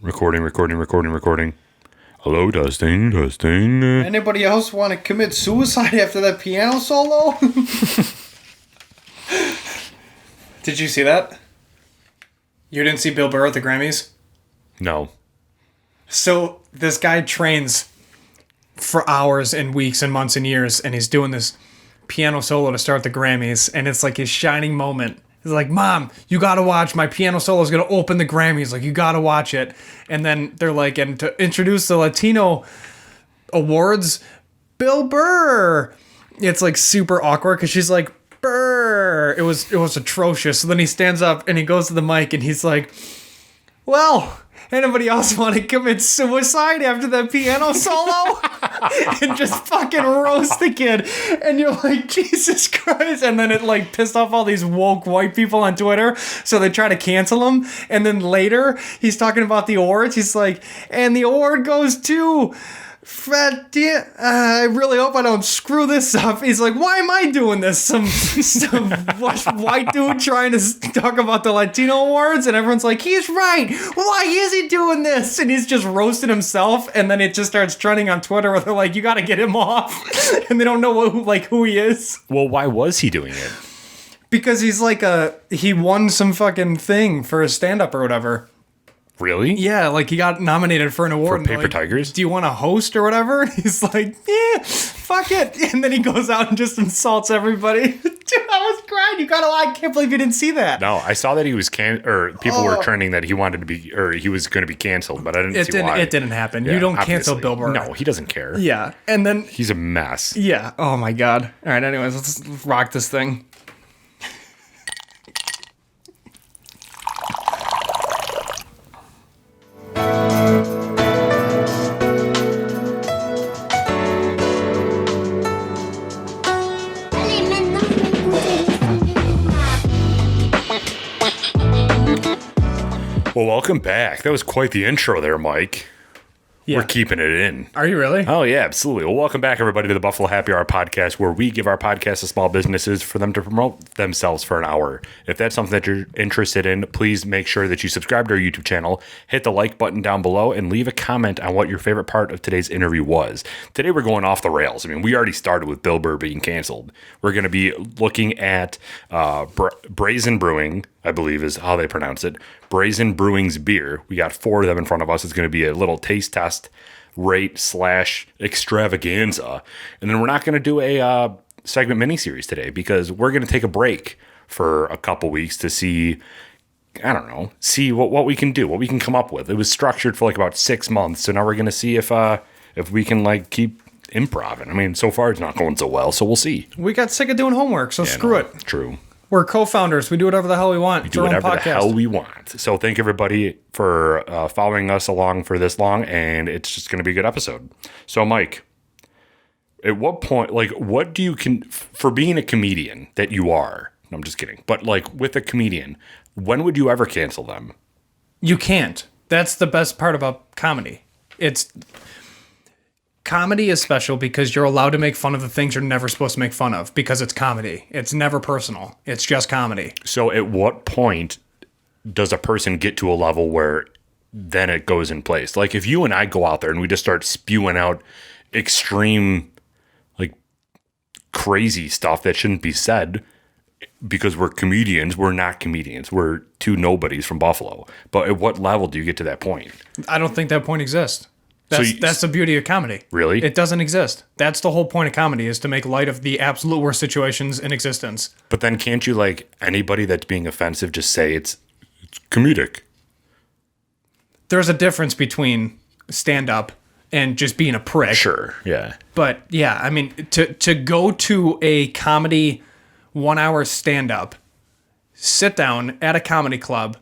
Recording. Hello, testing. Anybody else want to commit suicide after that piano solo? Did you see that? You didn't see Bill Burr at the Grammys? No. So this guy trains for hours and weeks and months and years, and he's doing this piano solo to start the Grammys, and it's like his shining moment. He's like, Mom, you gotta watch, my piano solo is gonna open the Grammys, like, you gotta watch it. And then they're like, and to introduce the Latino awards, Bill Burr. It's like super awkward because she's like, Burr. It was atrocious. So then he stands up and he goes to the mic and he's like, well, anybody else want to commit suicide after that piano solo? And just fucking roast the kid. And you're like, Jesus Christ. And then it like pissed off all these woke white people on Twitter. So they try to cancel him. And then later he's talking about the awards. He's like, and the award goes to... I really hope I don't screw this up. He's like, why am I doing this? Some white dude trying to talk about the Latino awards, and everyone's like, he's right. Why is he doing this? And he's just roasting himself, and then it just starts trending on Twitter where they're like, you got to get him off, and they don't know who he is. Well, why was he doing it? Because he's like he won some fucking thing for a stand-up or whatever. Really? Yeah, like he got nominated for an award. For Paper like, Tigers? Do you want to host or whatever? And he's like, yeah, fuck it. And then he goes out and just insults everybody. Dude, I was crying. I can't believe you didn't see that. No, I saw that he was people were trending that he wanted to be, or he was going to be canceled, but I didn't see why. It didn't happen. Yeah, you don't obviously. cancel Bill Burr. No, he doesn't care. Yeah, and then He's a mess. yeah. Oh my god. All right. Anyways, let's rock this thing. Well, welcome back. That was quite the intro there, Mike. Yeah. We're keeping it in. Are you really? Oh, yeah, absolutely. Well, welcome back, everybody, to the Buffalo Happy Hour podcast, where we give our podcast to small businesses for them to promote themselves for an hour. If that's something that you're interested in, please make sure that you subscribe to our YouTube channel, hit the like button down below, and leave a comment on what your favorite part of today's interview was. Today, we're going off the rails. I mean, we already started with Bill Burr being canceled. We're going to be looking at Brazen Brewing, I believe is how they pronounce it. Brazen Brewing's beer. We got 4 of them in front of us. It's going to be a little taste test rate / extravaganza. And then we're not going to do a segment mini-series today because we're going to take a break for a couple weeks to see what we can do, what we can come up with. It was structured for like about 6 months. So now we're going to see if we can like keep improv. I mean, so far it's not going so well. So we'll see. We got sick of doing homework, so screw it. True. We're co-founders. We do whatever the hell we want. We do whatever the hell we want. So thank everybody for following us along for this long, and it's just going to be a good episode. So, Mike, at what point, like, what do you for being a comedian that you are? I'm just kidding. But like with a comedian, when would you ever cancel them? You can't. That's the best part about comedy. Comedy is special because you're allowed to make fun of the things you're never supposed to make fun of because it's comedy. It's never personal. It's just comedy. So at what point does a person get to a level where then it goes in place? Like if you and I go out there and we just start spewing out extreme, like crazy stuff that shouldn't be said because we're comedians, we're not comedians. We're 2 nobodies from Buffalo. But at what level do you get to that point? I don't think that point exists. That's the beauty of comedy. Really? It doesn't exist. That's the whole point of comedy, is to make light of the absolute worst situations in existence. But then can't you, like, anybody that's being offensive just say it's comedic? There's a difference between stand-up and just being a prick. Sure, yeah. But, yeah, I mean, to go to a comedy 1-hour stand-up, sit down at a comedy club,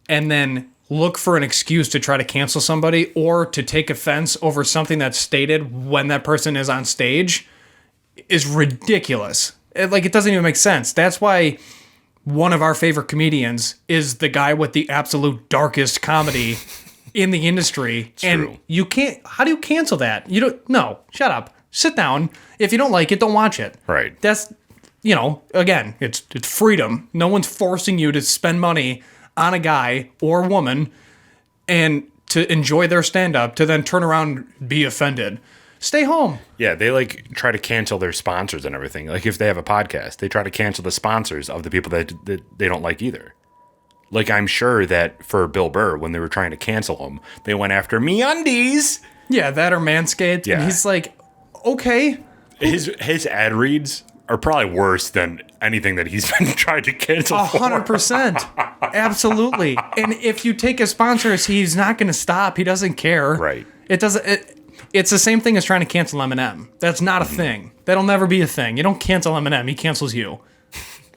and then look for an excuse to try to cancel somebody or to take offense over something that's stated when that person is on stage is ridiculous. It doesn't even make sense. That's why one of our favorite comedians is the guy with the absolute darkest comedy in the industry. It's and true. You can't, how do you cancel that? You don't, no, shut up. Sit down. If you don't like it, don't watch it. Right. That's, again, it's freedom. No one's forcing you to spend money on a guy or woman and to enjoy their stand-up to then turn around and be offended. Stay home. Yeah, they like try to cancel their sponsors and everything. Like if they have a podcast, they try to cancel the sponsors of the people that they don't like either. Like I'm sure that for Bill Burr, when they were trying to cancel him, they went after MeUndies. Yeah, that or Manscaped. Yeah. And he's like, okay. His ad reads are probably worse than anything that he's been trying to cancel 100%. Absolutely. And if you take his sponsors, he's not going to stop. He doesn't care. Right. It's the same thing as trying to cancel Eminem. That's not a thing. That'll never be a thing. You don't cancel Eminem. He cancels you.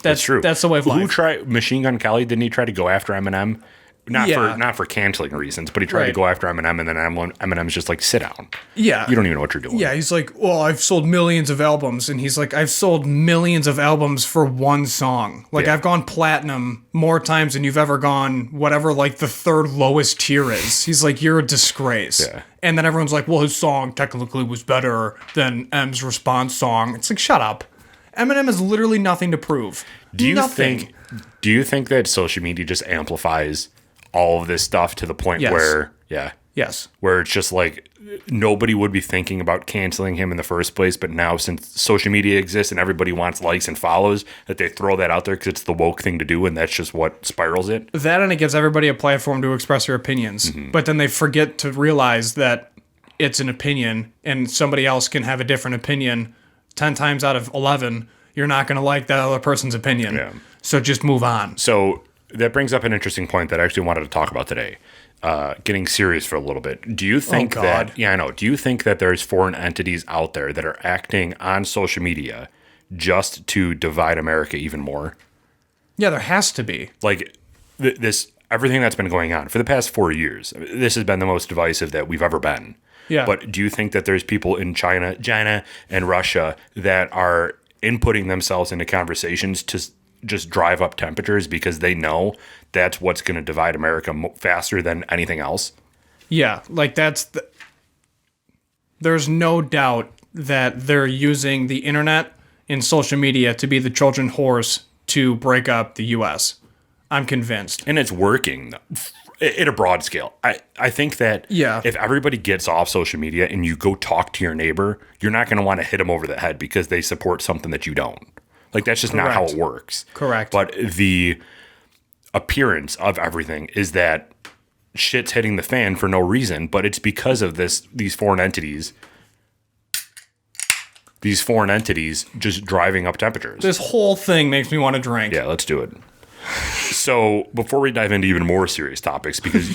That's true. That's the way of life. Who tried Machine Gun Kelly? Didn't he try to go after Eminem? Not for canceling reasons, but he tried to go after Eminem, and then Eminem's just like, sit down. Yeah. You don't even know what you're doing. Yeah, he's like, well, I've sold millions of albums. And he's like, I've sold millions of albums for one song. Like, I've gone platinum more times than you've ever gone, whatever, like, the third lowest tier is. He's like, you're a disgrace. Yeah. And then everyone's like, well, his song technically was better than M's response song. It's like, shut up. Eminem has literally nothing to prove. Do you think that social media just amplifies all of this stuff to the point where, Yes. where it's just like nobody would be thinking about canceling him in the first place, but now since social media exists and everybody wants likes and follows, that they throw that out there because it's the woke thing to do, and that's just what spirals it. That, and it gives everybody a platform to express their opinions, but then they forget to realize that it's an opinion, and somebody else can have a different opinion 10 times out of 11. You're not going to like that other person's opinion. Yeah. So just move on. So that brings up an interesting point that I actually wanted to talk about today. Getting serious for a little bit. Do you think that? Yeah, I know. Do you think that there's foreign entities out there that are acting on social media just to divide America even more? Yeah, there has to be. Like this, everything that's been going on for the past 4 years. This has been the most divisive that we've ever been. Yeah. But do you think that there's people in China and Russia that are inputting themselves into conversations to just drive up temperatures because they know that's what's going to divide America faster than anything else? Yeah, like there's no doubt that they're using the internet and social media to be the Trojan horse to break up the U.S. I'm convinced. And it's working at a broad scale. I think that if everybody gets off social media and you go talk to your neighbor, you're not going to want to hit them over the head because they support something that you don't. Like, that's just not how it works. Correct. But the appearance of everything is that shit's hitting the fan for no reason, but it's because of these foreign entities just driving up temperatures. This whole thing makes me want to drink. Yeah, let's do it. So before we dive into even more serious topics, because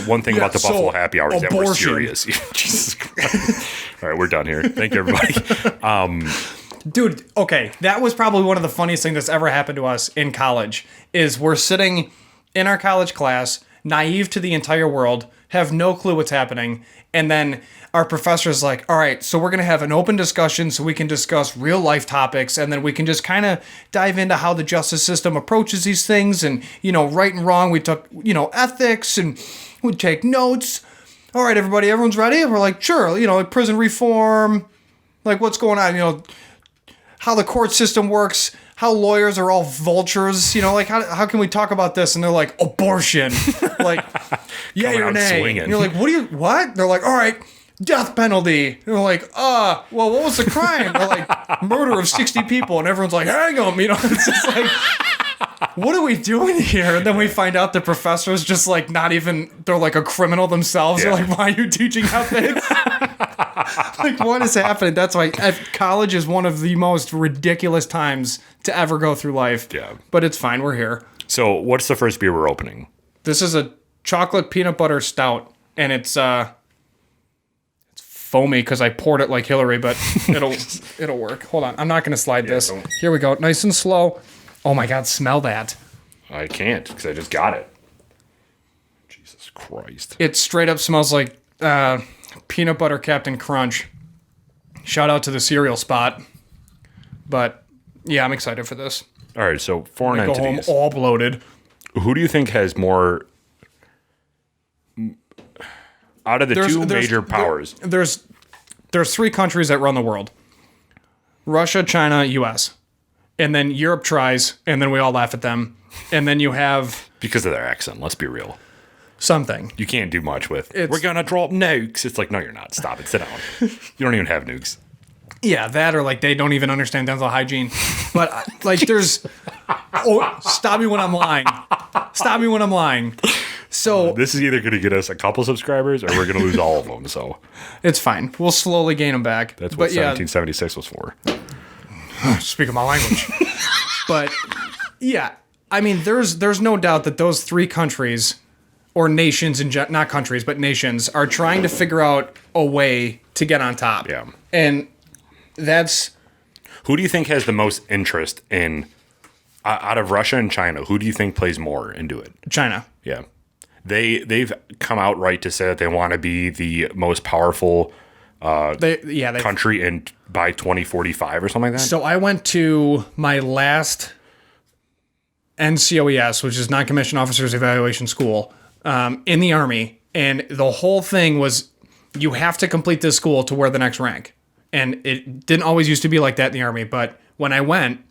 one thing about the Buffalo Happy Hour is that we're serious. Jesus Christ. All right, we're done here. Thank you, everybody. Dude, okay, that was probably one of the funniest things that's ever happened to us in college, is we're sitting in our college class, naive to the entire world, have no clue what's happening, and then our professor's like, all right, so we're going to have an open discussion so we can discuss real life topics, and then we can just kind of dive into how the justice system approaches these things, and, right and wrong, we took, ethics, and we take notes. All right, everybody, everyone's ready? And we're like, sure, like prison reform, like what's going on, how the court system works, how lawyers are all vultures, like how can we talk about this? And they're like, abortion, like, yay or nay. And you're like, what? They're like, all right, death penalty. And they're like, well, what was the crime? They're like, murder of 60 people. And everyone's like, hang them, it's just like, what are we doing here? And then we find out the professor's just like they're like a criminal themselves. Yeah. They're like, why are you teaching ethics? Like, what is happening? That's why college is one of the most ridiculous times to ever go through life. Yeah. But it's fine. We're here. So what's the first beer we're opening? This is a chocolate peanut butter stout. And it's foamy because I poured it like Hillary, but it'll work. Hold on. I'm not going to slide this. Don't. Here we go. Nice and slow. Oh, my God. Smell that. I can't because I just got it. Jesus Christ. It straight up smells like peanut butter Captain Crunch. Shout out to the cereal spot. But yeah, I'm excited for this. All right, so foreign Go entities. home all bloated. Who do you think has more out of the two major powers? There's three countries that run the world: Russia, China, U.S. And then Europe tries, and then we all laugh at them. And then you have Because of their accent, let's be real. something. You can't do much with, we're going to drop nukes. It's like, no, you're not. Stop it. Sit down. You don't even have nukes. Yeah, that or like they don't even understand dental hygiene. But like there's... Oh, stop me when I'm lying. Stop me when I'm lying. So this is either going to get us a couple subscribers or we're going to lose all of them. So it's fine. We'll slowly gain them back. That's what 1776 was for. Speaking my language. But yeah, I mean, there's no doubt that those three countries or nations, not countries, but nations, are trying to figure out a way to get on top. Yeah. And that's... Who do you think has the most interest in, out of Russia and China, who do you think plays more into it? China. Yeah. They've come out right to say that they want to be the most powerful country by 2045 or something like that. So I went to my last NCOES, which is Non-Commissioned Officers Evaluation School, in the Army, and the whole thing was you have to complete this school to wear the next rank. And it didn't always used to be like that in the Army, but when I went,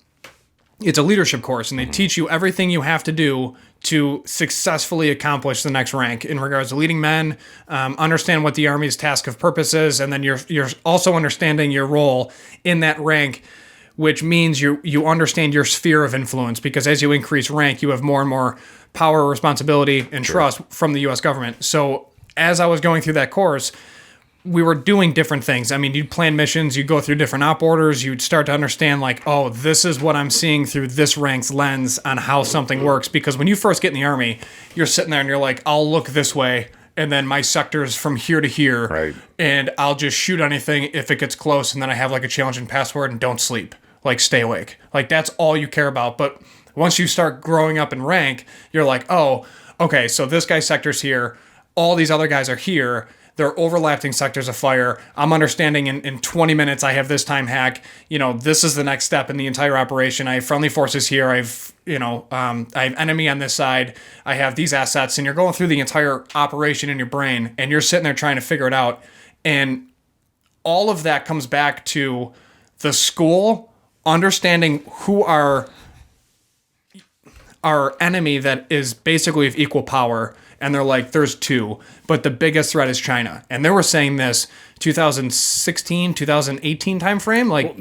it's a leadership course, and they teach you everything you have to do to successfully accomplish the next rank in regards to leading men, understand what the Army's task of purpose is, and then you're also understanding your role in that rank, which means you understand your sphere of influence, because as you increase rank, you have more and more power, responsibility, and trust from the U.S. government. So as I was going through that course, we were doing different things. I mean, you'd plan missions, you'd go through different op orders, you'd start to understand like, oh, this is what I'm seeing through this rank's lens on how something works. Because when you first get in the Army, you're sitting there and you're like, I'll look this way, and then my sector's from here to here, right, and I'll just shoot anything if it gets close, and then I have like a challenging password and don't sleep. Like, stay awake. Like, that's all you care about. But once you start growing up in rank, you're like, oh, okay, so this guy's sector's here, all these other guys are here, they're overlapping sectors of fire. I'm understanding in 20 minutes I have this time hack. You know, this is the next step in the entire operation. I have friendly forces here. I have enemy on this side. I have these assets. And you're going through the entire operation in your brain, and you're sitting there trying to figure it out. And all of that comes back to the school understanding who our enemy that is basically of equal power. And they're like, there's two, but the biggest threat is China. And they were saying this 2016, 2018 timeframe. Like,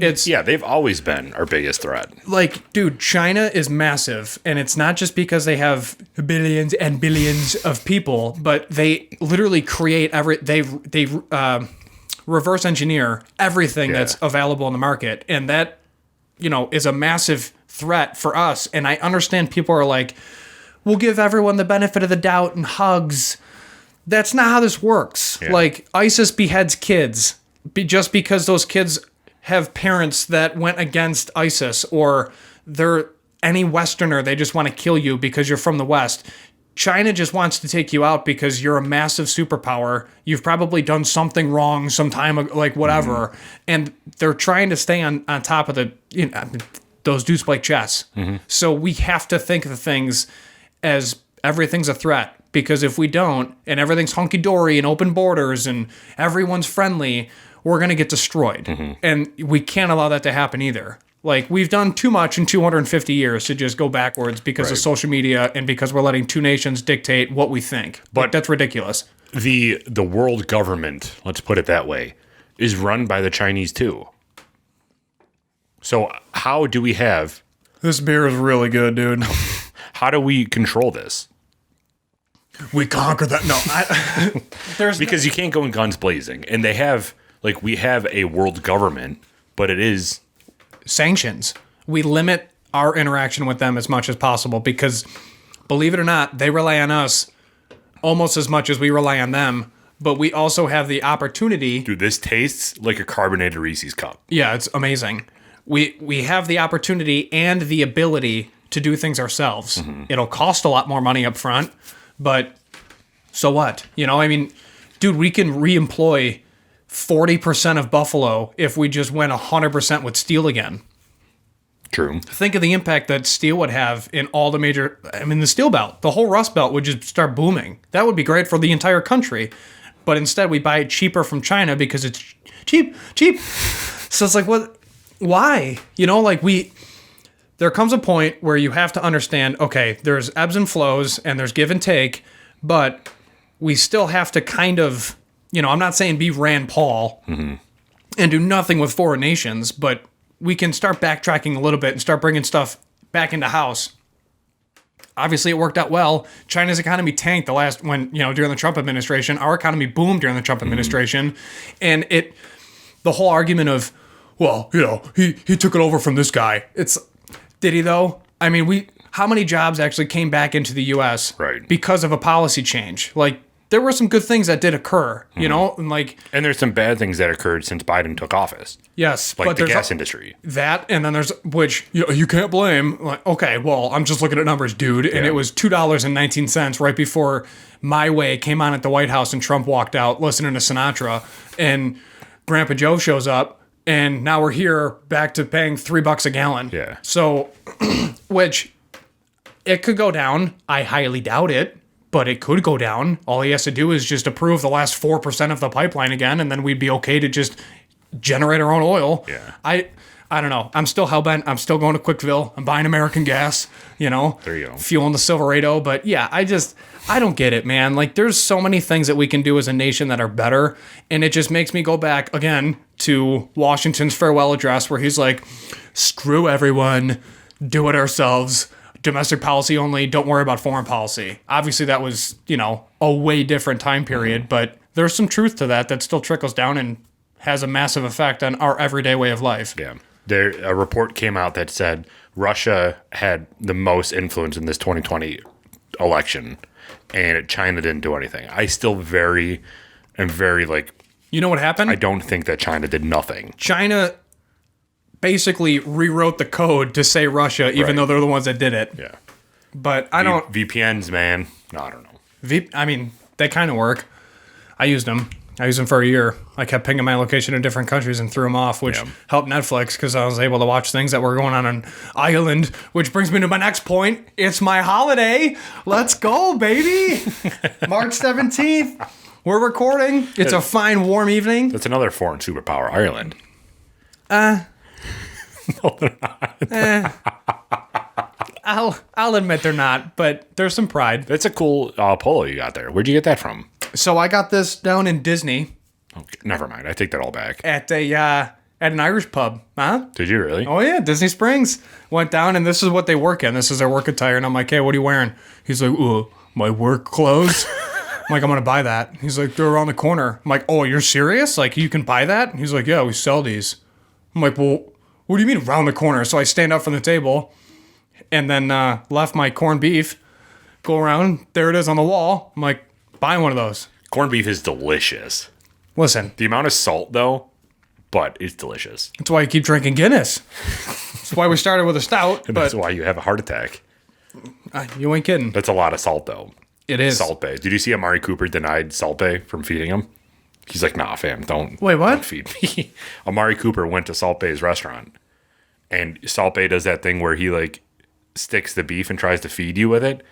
they've always been our biggest threat. Like, dude, China is massive. And it's not just because they have billions and billions of people, but they literally create they reverse engineer everything that's available in the market. And that, is a massive threat for us. And I understand people are like, we'll give everyone the benefit of the doubt and hugs. That's not how this works. Yeah. Like, ISIS beheads kids just because those kids have parents that went against ISIS, or they're any Westerner, they just want to kill you because you're from the West. China just wants to take you out because you're a massive superpower. You've probably done something wrong sometime, like whatever. Mm-hmm. And they're trying to stay on top of those dudes play chess. Mm-hmm. So we have to think of things as everything's a threat, because if we don't, and everything's hunky-dory and open borders and everyone's friendly, we're going to get destroyed. Mm-hmm. And we can't allow that to happen either. Like, we've done too much in 250 years to just go backwards because of social media and because we're letting two nations dictate what we think. But that's ridiculous. The world government, let's put it that way, is run by the Chinese too. So how do we have... This beer is really good, dude. How do we control this? We conquer that. No, because you can't go in guns blazing. And they have, we have a world government, but it is... sanctions. We limit our interaction with them as much as possible because, believe it or not, they rely on us almost as much as we rely on them. But we also have the opportunity... Dude, this tastes like a carbonated Reese's cup. Yeah, it's amazing. We have the opportunity and the ability to do things ourselves. Mm-hmm. It'll cost a lot more money up front, but so what? Dude, we can re-employ 40% of Buffalo if we just went 100% with steel again. True. Think of the impact that steel would have in all the major... the steel belt. The whole Rust Belt would just start booming. That would be great for the entire country. But instead, we buy it cheaper from China because it's cheap. So it's like, what? Why? There comes a point where you have to understand, okay, there's ebbs and flows and there's give and take, but we still have to kind of, I'm not saying be Rand Paul and do nothing with foreign nations, but we can start backtracking a little bit and start bringing stuff back into house. Obviously, it worked out well. China's economy tanked during the Trump administration. Our economy boomed during the Trump administration. And the whole argument of, well, he took it over from this guy. Did he though? I mean, how many jobs actually came back into the U.S. because of a policy change? Like, there were some good things that did occur, and there's some bad things that occurred since Biden took office. Yes, like the gas industry. That, and then there's which you can't blame. Like, okay, well, I'm just looking at numbers, dude, and it was $2.19 right before My Way came on at the White House, and Trump walked out listening to Sinatra, and Grandpa Joe shows up, and now we're here back to paying $3 a gallon. Yeah. So, which it could go down. I highly doubt it. But it could go down. All he has to do is just approve the last 4% of the pipeline again, and then we'd be okay to just generate our own oil. Yeah. I don't know. I'm still hellbent. I'm still going to Quickville. I'm buying American gas, There you go. Fueling the Silverado. But yeah, I don't get it, man. Like, there's so many things that we can do as a nation that are better. And it just makes me go back again to Washington's farewell address where he's like, screw everyone, do it ourselves. Domestic policy only, don't worry about foreign policy. Obviously, that was, a way different time period, but there's some truth to that still trickles down and has a massive effect on our everyday way of life. Yeah. A report came out that said Russia had the most influence in this 2020 election, and China didn't do anything. I still am very You know what happened? I don't think that China did nothing. China basically rewrote the code to say Russia, even though they're the ones that did it. Yeah. But I don't... VPNs, man. No, I don't know. They kind of work. I used them for a year. I kept pinging my location in different countries and threw them off, which helped Netflix because I was able to watch things that were going on in Ireland, which brings me to my next point. It's my holiday. Let's go, baby. March 17th. We're recording. It's a fine, warm evening. That's another foreign superpower, Ireland. No, they're not. I'll admit they're not, but there's some pride. That's a cool polo you got there. Where'd you get that from? So I got this down in Disney. Okay, never mind. I take that all back. At an Irish pub. Huh? Did you really? Oh yeah, Disney Springs. Went down, and this is what they work in. This is their work attire, and I'm like, hey, what are you wearing? He's like, my work clothes. I'm like, I'm gonna buy that. He's like, they're around the corner. I'm like, oh, you're serious? Like, you can buy that? He's like, yeah, we sell these. I'm like, well, what do you mean around the corner? So I stand up from the table and then left my corned beef, go around, there it is on the wall. I'm like, buy one of those. Corned beef is delicious. Listen. The amount of salt, though, but it's delicious. That's why you keep drinking Guinness. That's why we started with a stout. And that's why you have a heart attack. You ain't kidding. That's a lot of salt, though. It is. Salt Bae. Did you see Amari Cooper denied Salt Bae from feeding him? He's like, nah, fam, don't. Wait, what? Don't feed me. Amari Cooper went to Salt Bae's restaurant. And Salt Bae does that thing where he like sticks the beef and tries to feed you with it.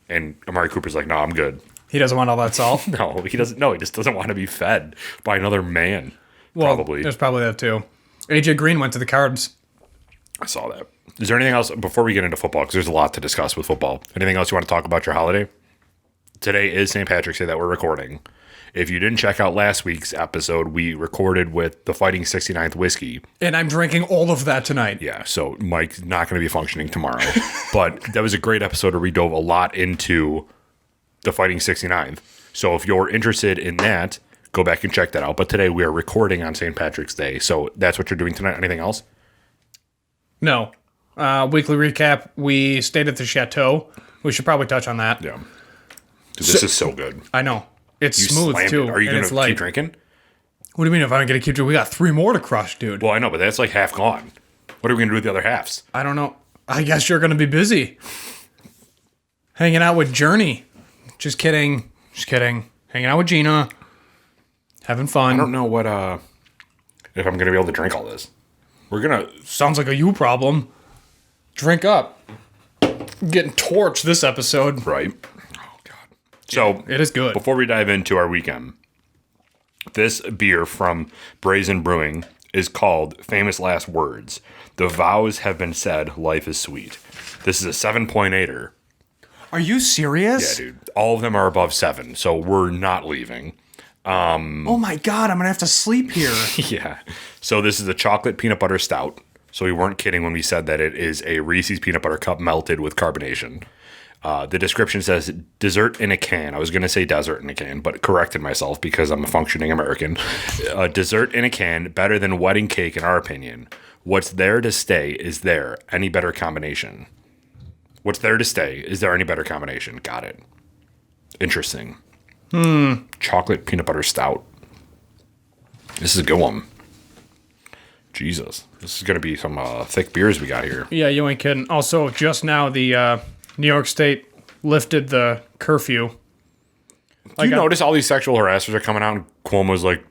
And Amari Cooper's like, no, I'm good. He doesn't want all that salt? No, he doesn't. No, he just doesn't want to be fed by another man. Well, probably. There's probably that too. AJ Green went to the Cards. I saw that. Is there anything else before we get into football? Because there's a lot to discuss with football. Anything else you want to talk about your holiday? Today is St. Patrick's Day that we're recording. If you didn't check out last week's episode, we recorded with the Fighting 69th whiskey. And I'm drinking all of that tonight. Yeah, so Mike's not going to be functioning tomorrow. But that was a great episode where we dove a lot into the Fighting 69th. So if you're interested in that, go back and check that out. But today we are recording on St. Patrick's Day. So that's what you're doing tonight. Anything else? No. Weekly recap. We stayed at the Chateau. We should probably touch on that. Yeah. Dude, this is so good. I know. It's You smooth, slammed too. it. Are you and going to keep drinking? What do you mean if I don't get to keep drinking? We got 3 more to crush, dude. Well, I know, but that's like half gone. What are we going to do with the other halves? I don't know. I guess you're going to be busy. Hanging out with Journey. Just kidding. Just kidding. Hanging out with Gina. Having fun. I don't know what if I'm going to be able to drink all this. We're going to... Sounds like a you problem. Drink up. Getting torched this episode. Right. Oh, God. So... It is good. Before we dive into our weekend, this beer from Brazen Brewing is called Famous Last Words. The vows have been said, life is sweet. This is a 7.8er. Are you serious? Yeah, dude. All of them are above 7, so we're not leaving. Oh my God, I'm going to have to sleep here. Yeah. So this is a chocolate peanut butter stout. So we weren't kidding when we said that it is a Reese's peanut butter cup melted with carbonation. The description says dessert in a can. I was going to say desert in a can, but corrected myself because I'm a functioning American. Dessert in a can, better than wedding cake in our opinion. What's there to stay is there. Any better combination? What's there to stay? Is there any better combination? Got it. Interesting. Chocolate peanut butter stout. This is a good one. Jesus. This is going to be some thick beers we got here. Yeah, you ain't kidding. Also, just now, the New York State lifted the curfew. Do you notice all these sexual harassers are coming out and Cuomo's like,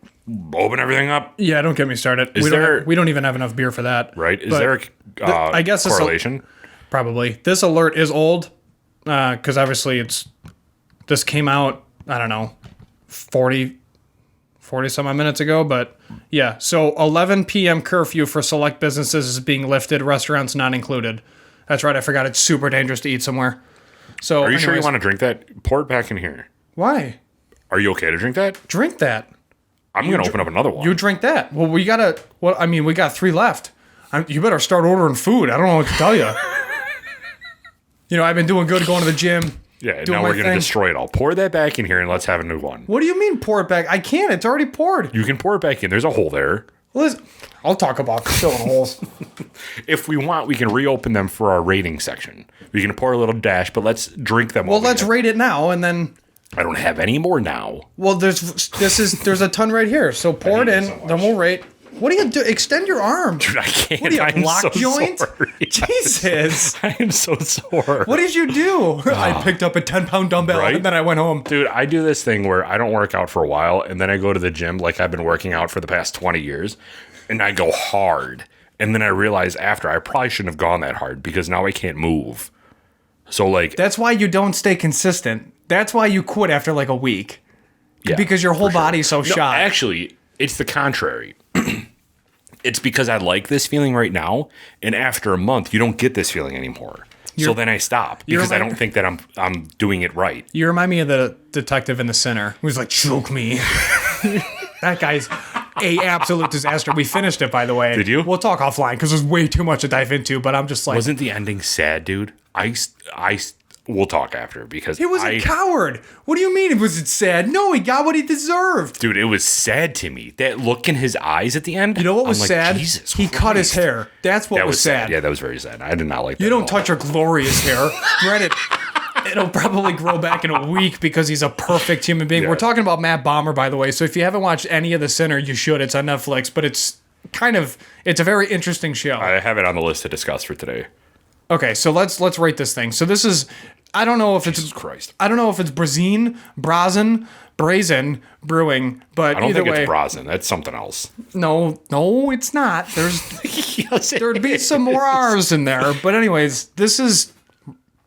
open everything up? Yeah, don't get me started. We don't even have enough beer for that. Right? Is there a I guess correlation? Probably. This alert is old because obviously this came out, I don't know, 40 some odd minutes ago. But yeah, so 11 p.m. curfew for select businesses is being lifted, restaurants not included. That's right, I forgot it's super dangerous to eat somewhere. So, Are you sure you want to drink that? Pour it back in here. Why? Are you okay to drink that? Drink that. I'm going to open up another one. You drink that. Well, we got 3 left. You better start ordering food. I don't know what to tell you. I've been doing good going to the gym. Yeah, now we're going to destroy it all. Pour that back in here and let's have a new one. What do you mean pour it back? I can't. It's already poured. You can pour it back in. There's a hole there. Listen, I'll talk about filling holes. If we want, we can reopen them for our rating section. We can pour a little dash, but let's drink them all. Well, let's rate it now and then... I don't have any more now. Well, there's a ton right here. So pour it in, then we'll rate. What do you do? Extend your arm. Dude, I can't. What do you have, lock so joint? Sorry. Jesus. I am so sore. What did you do? I picked up a 10-pound dumbbell and then I went home. Dude, I do this thing where I don't work out for a while and then I go to the gym like I've been working out for the past 20 years and I go hard. And then I realize after I probably shouldn't have gone that hard because now I can't move. So like... That's why you don't stay consistent. That's why you quit after like a week. Yeah, because your whole body's so shot. Actually, it's the contrary. It's because I like this feeling right now, and after a month, you don't get this feeling anymore. So then I stop because I don't think that I'm doing it right. You remind me of the detective in The Sinner who's like, choke me. That guy's a absolute disaster. We finished it, by the way. Did you? We'll talk offline because there's way too much to dive into, but I'm just like... Wasn't the ending sad, dude? We'll talk after because he was a coward. What do you mean? Was it sad? No, he got what he deserved. Dude, it was sad to me. That look in his eyes at the end. You know what was sad? He cut his hair. That's what was sad. Yeah, that was very sad. I did not like that. You don't touch your glorious hair. Granted, it'll probably grow back in a week because he's a perfect human being. Yeah. We're talking about Matt Bomer, by the way. So if you haven't watched any of The Sinner, you should. It's on Netflix, but it's a very interesting show. I have it on the list to discuss for today. Okay, so let's rate this thing. So this is, I don't know if it's Brazen Brewing, but I don't either think way, it's Brazen. That's something else. No, it's not. Yes, there'd be some more R's in there. But anyways, this is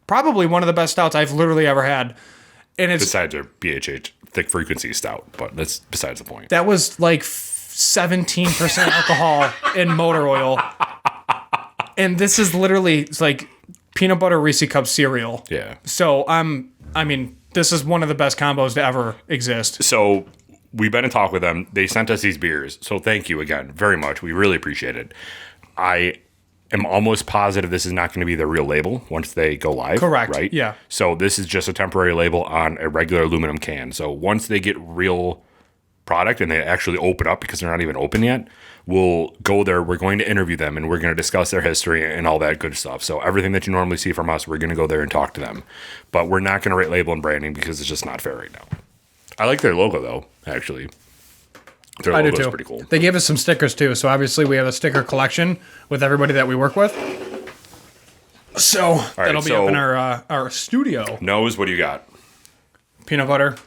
probably one of the best stouts I've literally ever had. And it's besides our BHH thick frequency stout, but that's besides the point. That was like 17% alcohol in motor oil. And this is literally, it's like peanut butter Reese Cup cereal. Yeah. So this is one of the best combos to ever exist. So we've been in talk with them. They sent us these beers. So thank you again very much. We really appreciate it. I am almost positive this is not going to be the real label once they go live. Correct. Right? Yeah. So this is just a temporary label on a regular aluminum can. So once they get real product and they actually open up because they're not even open yet, we'll go there. We're going to interview them and we're going to discuss their history and all that good stuff. So everything that you normally see from us, we're going to go there and talk to them. But we're not going to rate label and branding because it's just not fair right now. I like their logo though, actually. Their logo is pretty cool. They gave us some stickers too. So obviously we have a sticker collection with everybody that we work with. So that'll be up in our studio. Nose, what do you got? Peanut butter.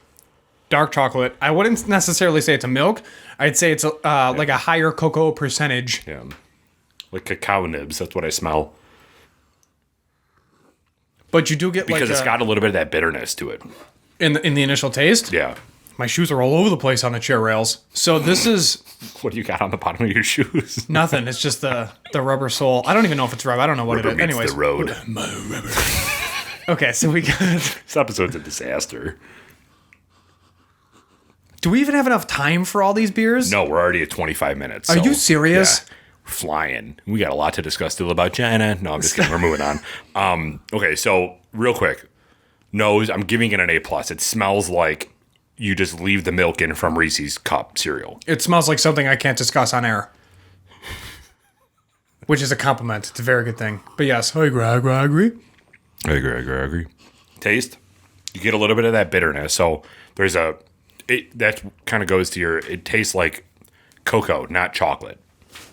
Dark chocolate. I wouldn't necessarily say it's a milk. I'd say it's like a higher cocoa percentage. Yeah, like cacao nibs. That's what I smell. But you do get because it's got a little bit of that bitterness to it in the initial taste. Yeah, my shoes are all over the place on the chair rails. So this is what do you got on the bottom of your shoes? Nothing. It's just the rubber sole. I don't even know if it's rubber. I don't know what rubber it is. Anyways, the road. My rubber. Okay, so we got... This episode's a disaster. Do we even have enough time for all these beers? No, we're already at 25 minutes. Are you serious? Yeah, we're flying. We got a lot to discuss still about China. No, I'm just kidding. We're moving on. Okay, so real quick. Nose, I'm giving it an A+. It smells like you just leave the milk in from Reese's cup cereal. It smells like something I can't discuss on air. Which is a compliment. It's a very good thing. But yes, I agree. I agree. Taste, you get a little bit of that bitterness. So there's that kind of goes to it tastes like cocoa, not chocolate.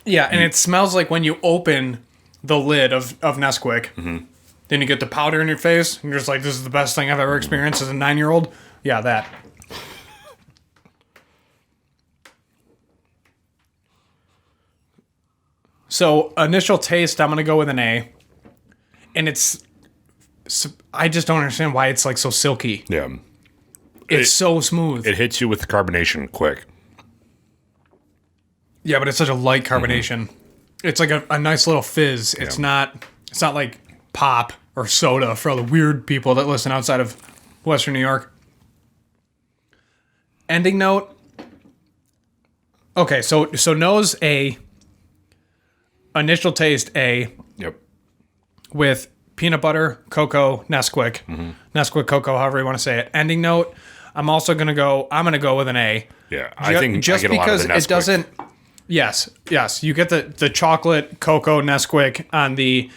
Yeah, and it smells like when you open the lid of Nesquik, then you get the powder in your face, and you're just like, this is the best thing I've ever experienced as a 9-year-old. Yeah, that. So, initial taste, I'm going to go with an A. And I just don't understand why it's like so silky. Yeah. It's so smooth. It hits you with the carbonation quick. Yeah, but it's such a light carbonation. It's like a nice little fizz. It's not like pop or soda for all the weird people that listen outside of Western New York. Ending note. Okay, so nose A. Initial taste A. Yep. With peanut butter, cocoa, Nesquik. Nesquik, cocoa, however you want to say it. Ending note. I'm going to go with an A. Yeah, I think just I get because a lot of the Nesquik. it doesn't. Yes. You get the chocolate, cocoa, Nesquik on the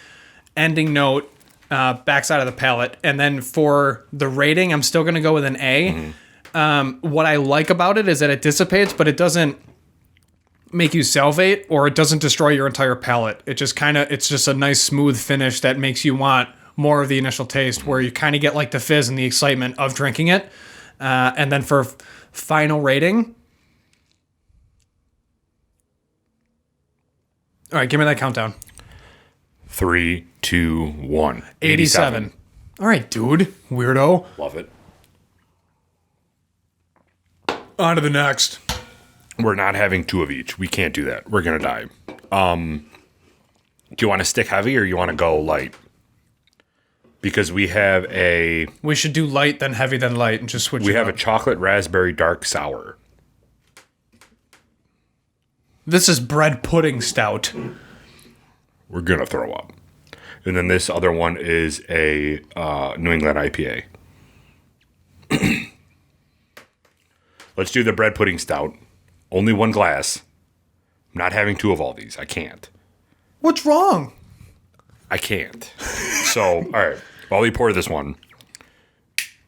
ending note, backside of the palate. And then for the rating, I'm still going to go with an A. What I like about it is that it dissipates, but it doesn't make you salivate or it doesn't destroy your entire palate. It's just a nice smooth finish that makes you want more of the initial taste where you kind of get like the fizz and the excitement of drinking it. And then for final rating. All right, give me that countdown. 3, 2, 1. 87. All right, dude. Weirdo. Love it. On to the next. We're not having 2 of each. We can't do that. We're going to die. Do you want to stick heavy or you want to go light? Because we have We should do light, then heavy, then light, and just switch we it have up. a chocolate raspberry dark sour. This is bread pudding stout. We're going to throw up. And then this other one is a New England IPA. Let's do the bread pudding stout. Only 1 glass. I'm not having 2 of all these. I can't. What's wrong? I can't. So, all right. While we pour this one,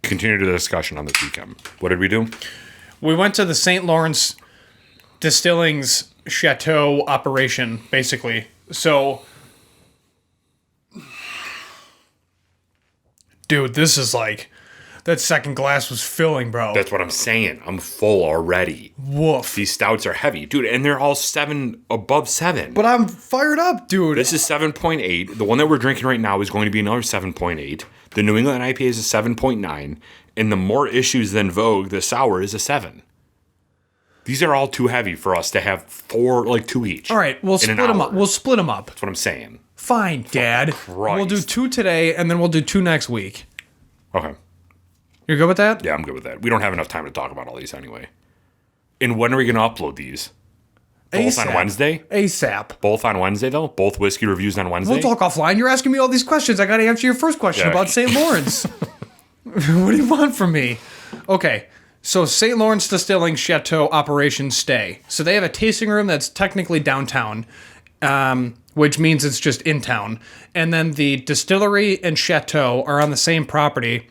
continue the discussion on this weekend. What did we do? We went to the St. Lawrence Distilling's Chateau operation, basically. So, dude, this is like... That second glass was filling, bro. That's what I'm saying. I'm full already. Woof. These stouts are heavy. Dude, and they're all above 7. But I'm fired up, dude. This is 7.8. The one that we're drinking right now is going to be another 7.8. The New England IPA is a 7.9. And the more issues than Vogue, the sour is a 7. These are all too heavy for us to have 2 each. All right, we'll split them up. We'll split them up. That's what I'm saying. Fine, Dad. Christ. We'll do 2 today, and then we'll do 2 next week. Okay. You're good with that? Yeah, I'm good with that. We don't have enough time to talk about all these anyway. And when are we going to upload these? Both on Wednesday? ASAP. Both on Wednesday, though? Both whiskey reviews on Wednesday? We'll talk offline. You're asking me all these questions. I got to answer your first question about St. Lawrence. What do you want from me? Okay, so St. Lawrence Distilling Chateau Operation Stay. So they have a tasting room that's technically downtown, which means it's just in town. And then the distillery and Chateau are on the same property,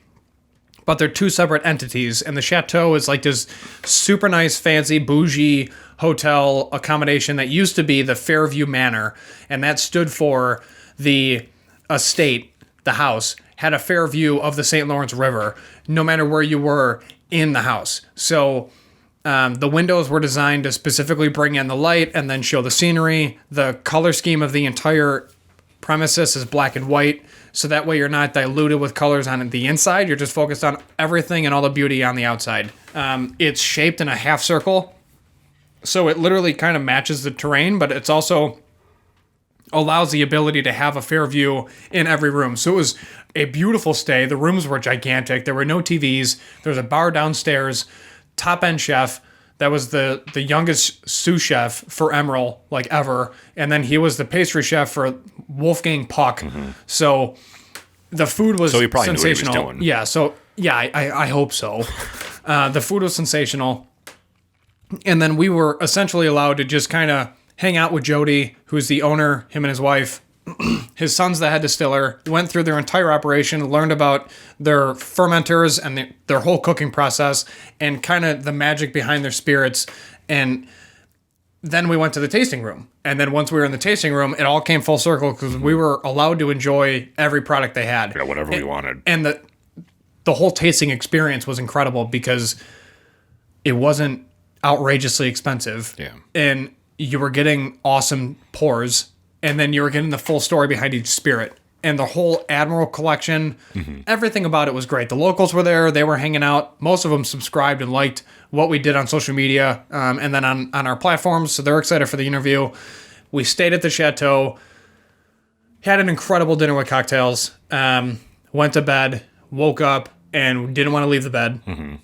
but they're 2 separate entities. And the Chateau is like this super nice, fancy, bougie hotel accommodation that used to be the Fairview Manor. And that stood for the estate, the house, had a fair view of the St. Lawrence River, no matter where you were in the house. So the windows were designed to specifically bring in the light and then show the scenery. The color scheme of the entire premises is black and white. So that way you're not diluted with colors on the inside. You're just focused on everything and all the beauty on the outside. It's shaped in a half circle. So it literally kind of matches the terrain, but it's also allows the ability to have a fair view in every room. So it was a beautiful stay. The rooms were gigantic. There were no TVs. There was a bar downstairs, top-end chef. That was the youngest sous chef for Emerald, like ever. And then he was the pastry chef for Wolfgang Puck. So the food was he probably sensational. knew what he was doing. Yeah, so yeah, I hope so. The food was sensational. And then we were essentially allowed to just kind of hang out with Jody, who's the owner, him and his wife. His son's the head distiller. Went through their entire operation, learned about their fermenters and their whole cooking process and kind of the magic behind their spirits. And then we went to the tasting room. And then once we were in the tasting room, it all came full circle because we were allowed to enjoy every product they had. Yeah, whatever we wanted. And the whole tasting experience was incredible because it wasn't outrageously expensive. Yeah. And you were getting awesome pours, and then you were getting the full story behind each spirit. And the whole Admiral collection, everything about it was great. The locals were there. They were hanging out. Most of them subscribed and liked what we did on social media and then on our platforms. So they're excited for the interview. We stayed at the Chateau, had an incredible dinner with cocktails, went to bed, woke up, and didn't want to leave the bed.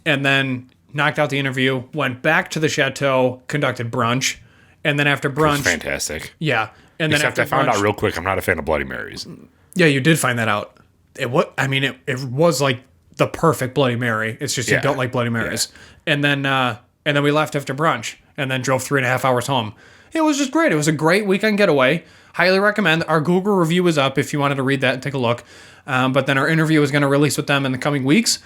And then knocked out the interview, went back to the Chateau, conducted brunch. And then after brunch... It was fantastic. Yeah. And then Except after I found brunch, out real quick, I'm not a fan of Bloody Marys. Yeah, you did find that out. It was like the perfect Bloody Mary. It's just you don't like Bloody Marys. Yeah. And then we left after brunch and then drove 3.5 hours home. It was just great. It was a great weekend getaway. Highly recommend. Our Google review is up if you wanted to read that and take a look. But then our interview is going to release with them in the coming weeks.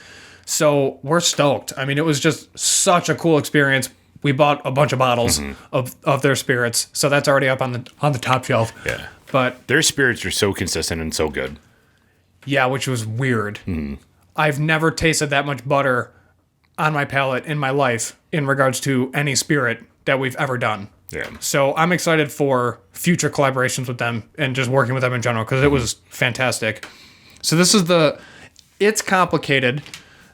So we're stoked. I mean, it was just such a cool experience. We bought a bunch of bottles of their spirits, so that's already up on the top shelf. Yeah, but their spirits are so consistent and so good. Yeah, which was weird. I've never tasted that much butter on my palate in my life in regards to any spirit that we've ever done. Yeah. So I'm excited for future collaborations with them and just working with them in general because it was fantastic. So this is It's Complicated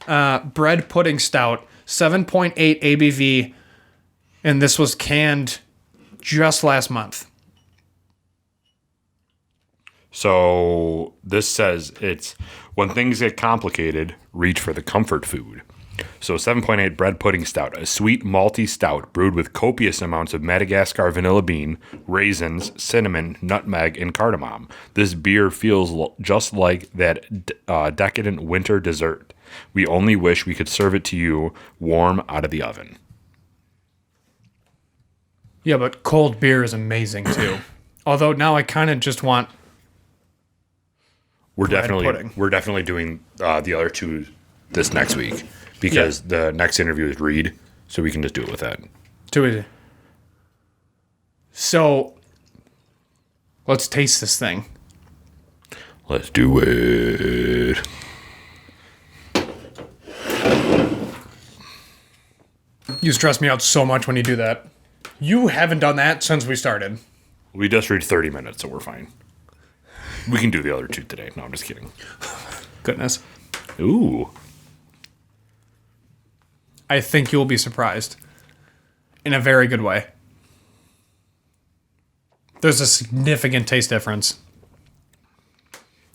Bread Pudding Stout, 7.8 ABV. And this was canned just last month. So this says it's when things get complicated, reach for the comfort food. So 7.8 bread pudding stout, a sweet malty stout brewed with copious amounts of Madagascar vanilla bean, raisins, cinnamon, nutmeg, and cardamom. This beer feels just like that decadent winter dessert. We only wish we could serve it to you warm out of the oven. Yeah, but cold beer is amazing too. Although now I kind of just want We're bread definitely pudding. we're definitely doing the other two this next week because the next interview is Reed, so we can just do it with that. Too easy. So let's taste this thing. Let's do it. You stress me out so much when you do that. You haven't done that since we started. We just read 30 minutes, so we're fine. We can do the other two today. No, I'm just kidding. Goodness. Ooh. I think you'll be surprised. In a very good way. There's a significant taste difference.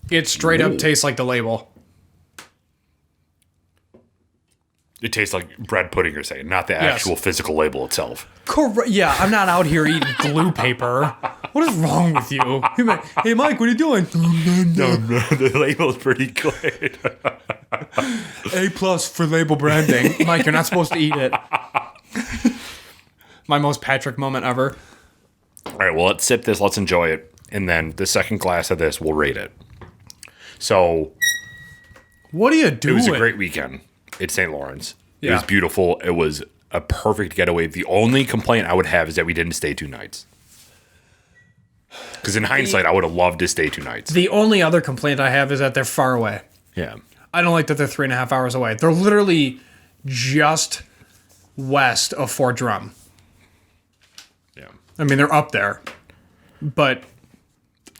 It straight up tastes like the label. It tastes like bread pudding, you're saying, not the actual physical label itself. Correct. Yeah, I'm not out here eating glue paper. What is wrong with you? Hey, Mike, what are you doing? No, the label's pretty good. A+ for label branding. Mike, you're not supposed to eat it. My most Patrick moment ever. All right, well, let's sip this. Let's enjoy it. And then the second glass of this, we'll rate it. So, What are you doing? it was a great weekend. It's St. Lawrence. It Yeah. was beautiful. It was a perfect getaway. The only complaint I would have is that we didn't stay 2 nights. Because in hindsight, I would have loved to stay 2 nights. The only other complaint I have is that they're far away. Yeah. I don't like that they're 3.5 hours away. They're literally just west of Fort Drum. Yeah. I mean, they're up there. But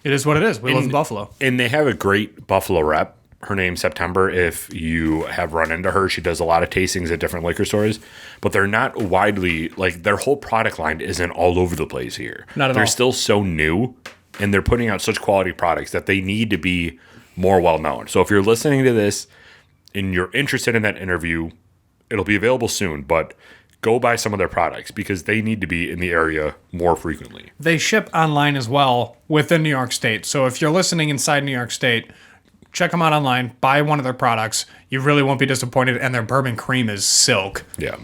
it is what it is. We live in Buffalo. And they have a great Buffalo rep. Her name's September. If you have run into her, she does a lot of tastings at different liquor stores, but they're not widely, like, their whole product line isn't all over the place here. Not at They're all. still so new and they're putting out such quality products that they need to be more well known. So if you're listening to this and you're interested in that interview, it'll be available soon, but go buy some of their products because they need to be in the area more frequently. They ship online as well within New York State. So if you're listening inside New York State, check them out online, buy one of their products. You really won't be disappointed. And their bourbon cream is silk. Yeah.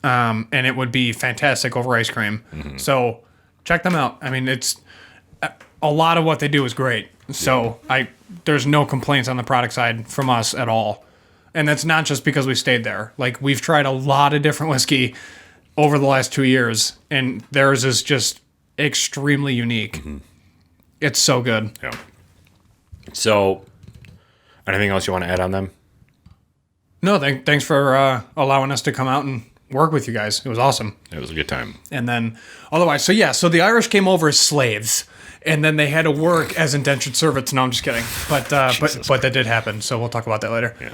And it would be fantastic over ice cream. So check them out. I mean, it's a lot of what they do is great. So there's no complaints on the product side from us at all. And that's not just because we stayed there. Like, we've tried a lot of different whiskey over the last 2 years, and theirs is just extremely unique. It's so good. Yeah. So, anything else you want to add on them? No, thanks for allowing us to come out and work with you guys. It was awesome. It was a good time. And then, otherwise, so the Irish came over as slaves, and then they had to work as indentured servants. No, I'm just kidding. But that did happen, so we'll talk about that later. Yeah.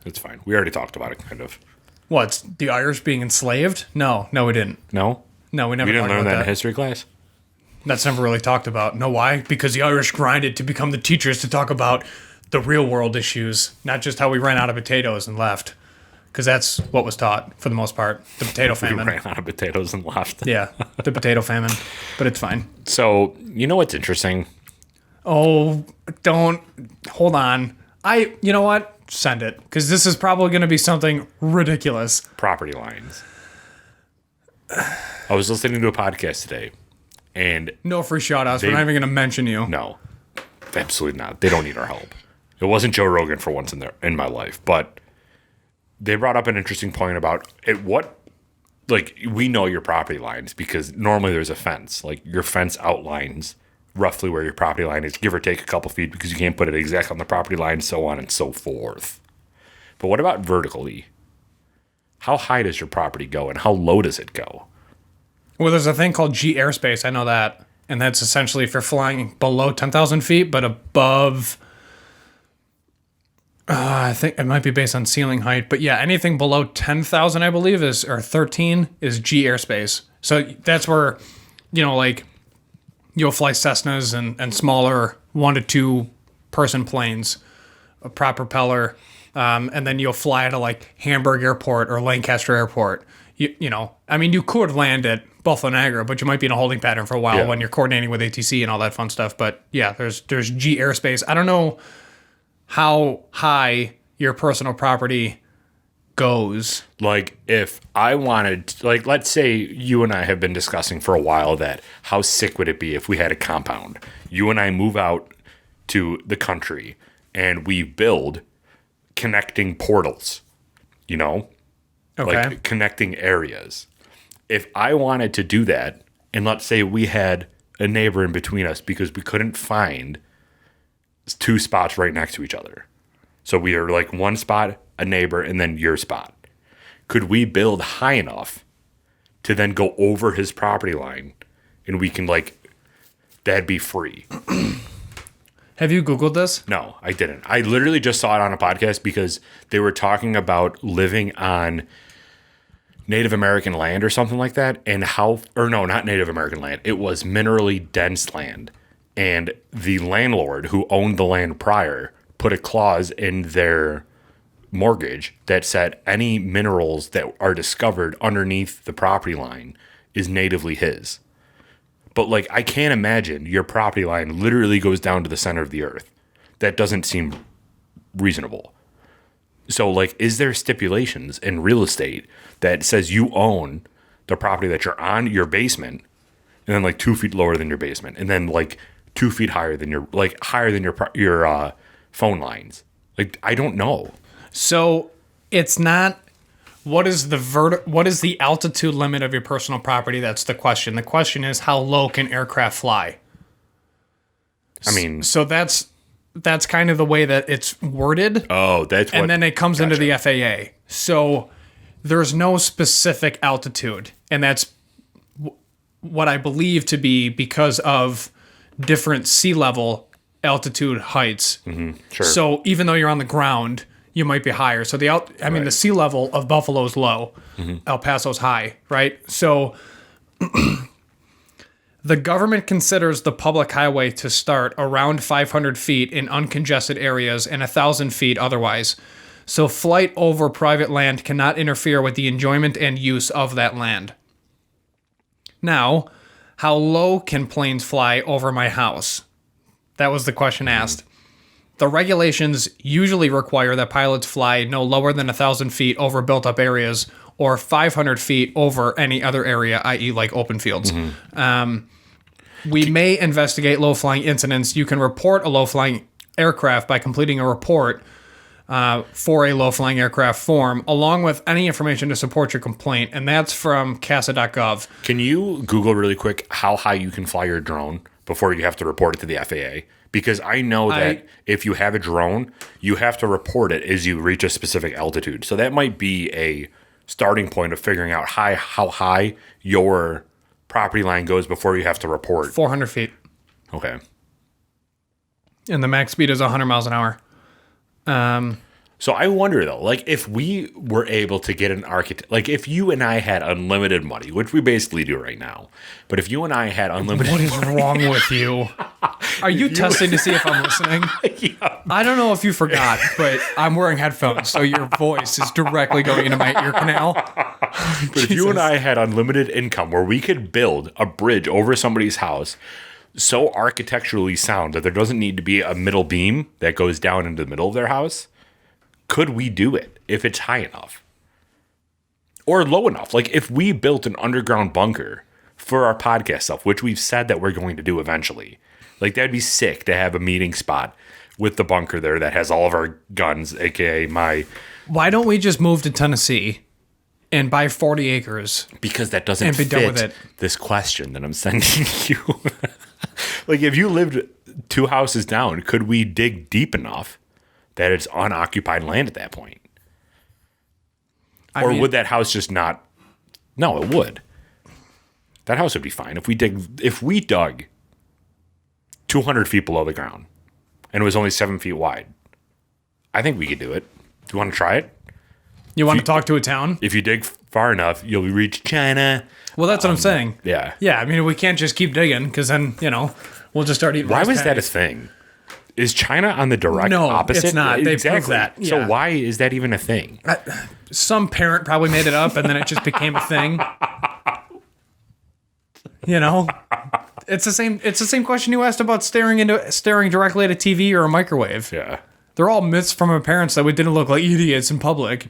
It's fine. We already talked about it, kind of. What, the Irish being enslaved? No, we didn't. No? No, we never We didn't talked learn about that in history class? That's never really talked about. Know why? Because the Irish grinded to become the teachers to talk about the real world issues, not just how we ran out of potatoes and left. Because that's what was taught for the most part. The potato We famine. ran out of potatoes and left. Yeah, the potato famine. But it's fine. So, you know what's interesting? Oh, don't. Hold on. You know what? Send it. Because this is probably going to be something ridiculous. Property lines. I was listening to a podcast today, and No free shout outs. We're not even going to mention you. no, absolutely not. They don't need our help. It wasn't Joe Rogan for once in my life, but they brought up an interesting point about we know your property lines because normally there's a fence. Like, your fence outlines roughly where your property line is, give or take a couple feet, because you can't put it exactly on the property line, so on and so forth. But what about vertically? How high does your property go, and how low does it go? Well, there's a thing called G airspace. I know that. And that's essentially if you're flying below 10,000 feet, but above, I think it might be based on ceiling height. But yeah, anything below 10,000, I believe, or 13 is G airspace. So that's where, like, you'll fly Cessnas and smaller 1 to 2 person planes, a prop propeller, and then you'll fly to like Hamburg Airport or Lancaster Airport. You could land at Buffalo Niagara, but you might be in a holding pattern for a while when you're coordinating with ATC and all that fun stuff. But yeah, there's G airspace. I don't know how high your personal property goes. Like, if I wanted, like, let's say you and I have been discussing for a while that how sick would it be if we had a compound? You and I move out to the country and we build connecting portals, Okay. like connecting areas. If I wanted to do that, and let's say we had a neighbor in between us because we couldn't find 2 spots right next to each other. So we are like one spot, a neighbor, and then your spot. Could we build high enough to then go over his property line and we can, like, that'd be free? Have you Googled this? No, I didn't. I literally just saw it on a podcast because they were talking about living on Native American land or something like that, and not Native American land. It was minerally dense land. And the landlord who owned the land prior put a clause in their mortgage that said any minerals that are discovered underneath the property line is natively his. But, like, I can't imagine your property line literally goes down to the center of the earth. That doesn't seem reasonable. So, like, is there stipulations in real estate that says you own the property that you're on, your basement, and then, like, 2 feet lower than your basement, and then, like, 2 feet higher than your phone lines? Like, I don't know. So it's not what is the altitude limit of your personal property? That's the question. The question is, how low can aircraft fly? I mean, so that's kind of the way that it's worded. Oh, that's what. And then it comes into the FAA. So there's no specific altitude, and that's what I believe to be because of different sea level altitude heights. Sure. So even though you're on the ground, you might be higher. So the sea level of Buffalo's low, El Paso's high, right? So The government considers the public highway to start around 500 feet in uncongested areas and 1,000 feet otherwise. So flight over private land cannot interfere with the enjoyment and use of that land. Now, how low can planes fly over my house? That was the question asked. The regulations usually require that pilots fly no lower than 1,000 feet over built-up areas or 500 feet over any other area, i.e. like open fields. We may investigate low-flying incidents. You can report a low-flying aircraft by completing a report for a low-flying aircraft form, along with any information to support your complaint, and that's from CASA.gov. Can you Google really quick how high you can fly your drone before you have to report it to the FAA? Because I know that if you have a drone, you have to report it as you reach a specific altitude. So that might be a starting point of figuring out how high your property line goes before you have to report. 400 feet. Okay. And the max speed is 100 miles an hour. So I wonder though, like if we were able to get an architect, like if you and I had unlimited money, which we basically do right now, but if you and I had unlimited What is wrong with you? Are you testing to see if I'm listening? Yeah. I don't know if you forgot, but I'm wearing headphones, so your voice is directly going into my ear canal. But if you and I had unlimited income where we could build a bridge over somebody's house so architecturally sound that there doesn't need to be a middle beam that goes down into the middle of their house, could we do it if it's high enough? Or low enough? Like if we built an underground bunker for our podcast stuff, which we've said that we're going to do eventually, like that'd be sick to have a meeting spot with the bunker there that has all of our guns, aka my... Why don't we just move to Tennessee and buy 40 acres? Because that doesn't and be done with fit it. this question that I'm sending you. Like if you lived 2 houses down, could we dig deep enough that it's unoccupied land at that point? Or would that house just not? No, it would. That house would be fine. If we dug 200 feet below the ground and it was only 7 feet wide, I think we could do it. Do you want to try it? You want to talk to a town? If you dig far enough, you'll reach China. Well, that's what I'm saying. Yeah. Yeah, I mean, we can't just keep digging because then, we'll just start eating Why rice was that a paddies. thing? Is China on the direct No, opposite? it's not. They exactly. proved that. So Yeah. why is that even a thing? Some parent probably made it up and then it just became a thing. It's the same question you asked about staring directly at a TV or a microwave. Yeah. They're all myths from our parents that we didn't look like idiots in public.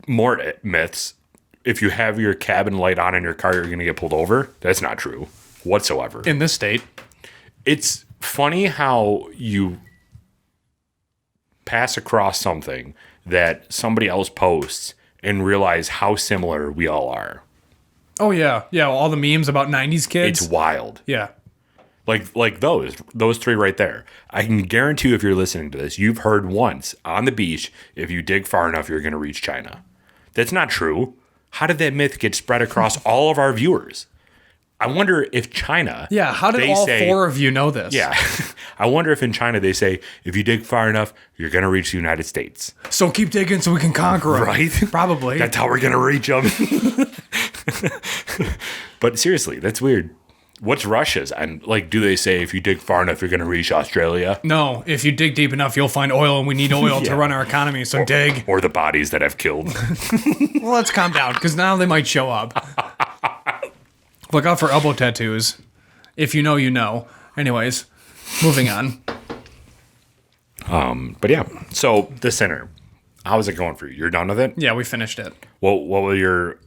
More myths. If you have your cabin light on in your car, you're going to get pulled over. That's not true whatsoever. In this state. It's funny how you pass across something that somebody else posts and realize how similar we all are. Oh, yeah. Yeah, all the memes about 90s kids. It's wild. Yeah. Like those 3 right there. I can guarantee you if you're listening to this, you've heard once on the beach, if you dig far enough, you're going to reach China. That's not true. How did that myth get spread across all of our viewers? I wonder if China... Yeah, how did all 4 of you know this? Yeah. I wonder if in China they say, if you dig far enough, you're going to reach the United States. So keep digging so we can conquer them. Right? Probably. That's how we're going to reach them. But seriously, that's weird. What's Russia's? And do they say if you dig far enough, you're going to reach Australia? No, if you dig deep enough, you'll find oil, and we need oil to run our economy, so dig. Or the bodies that I've killed. Well, let's calm down, because now they might show up. Look out for elbow tattoos. If you know, you know. Anyways, moving on. But yeah, so The Sinner. How's it going for you? You're done with it? Yeah, we finished it. What were your...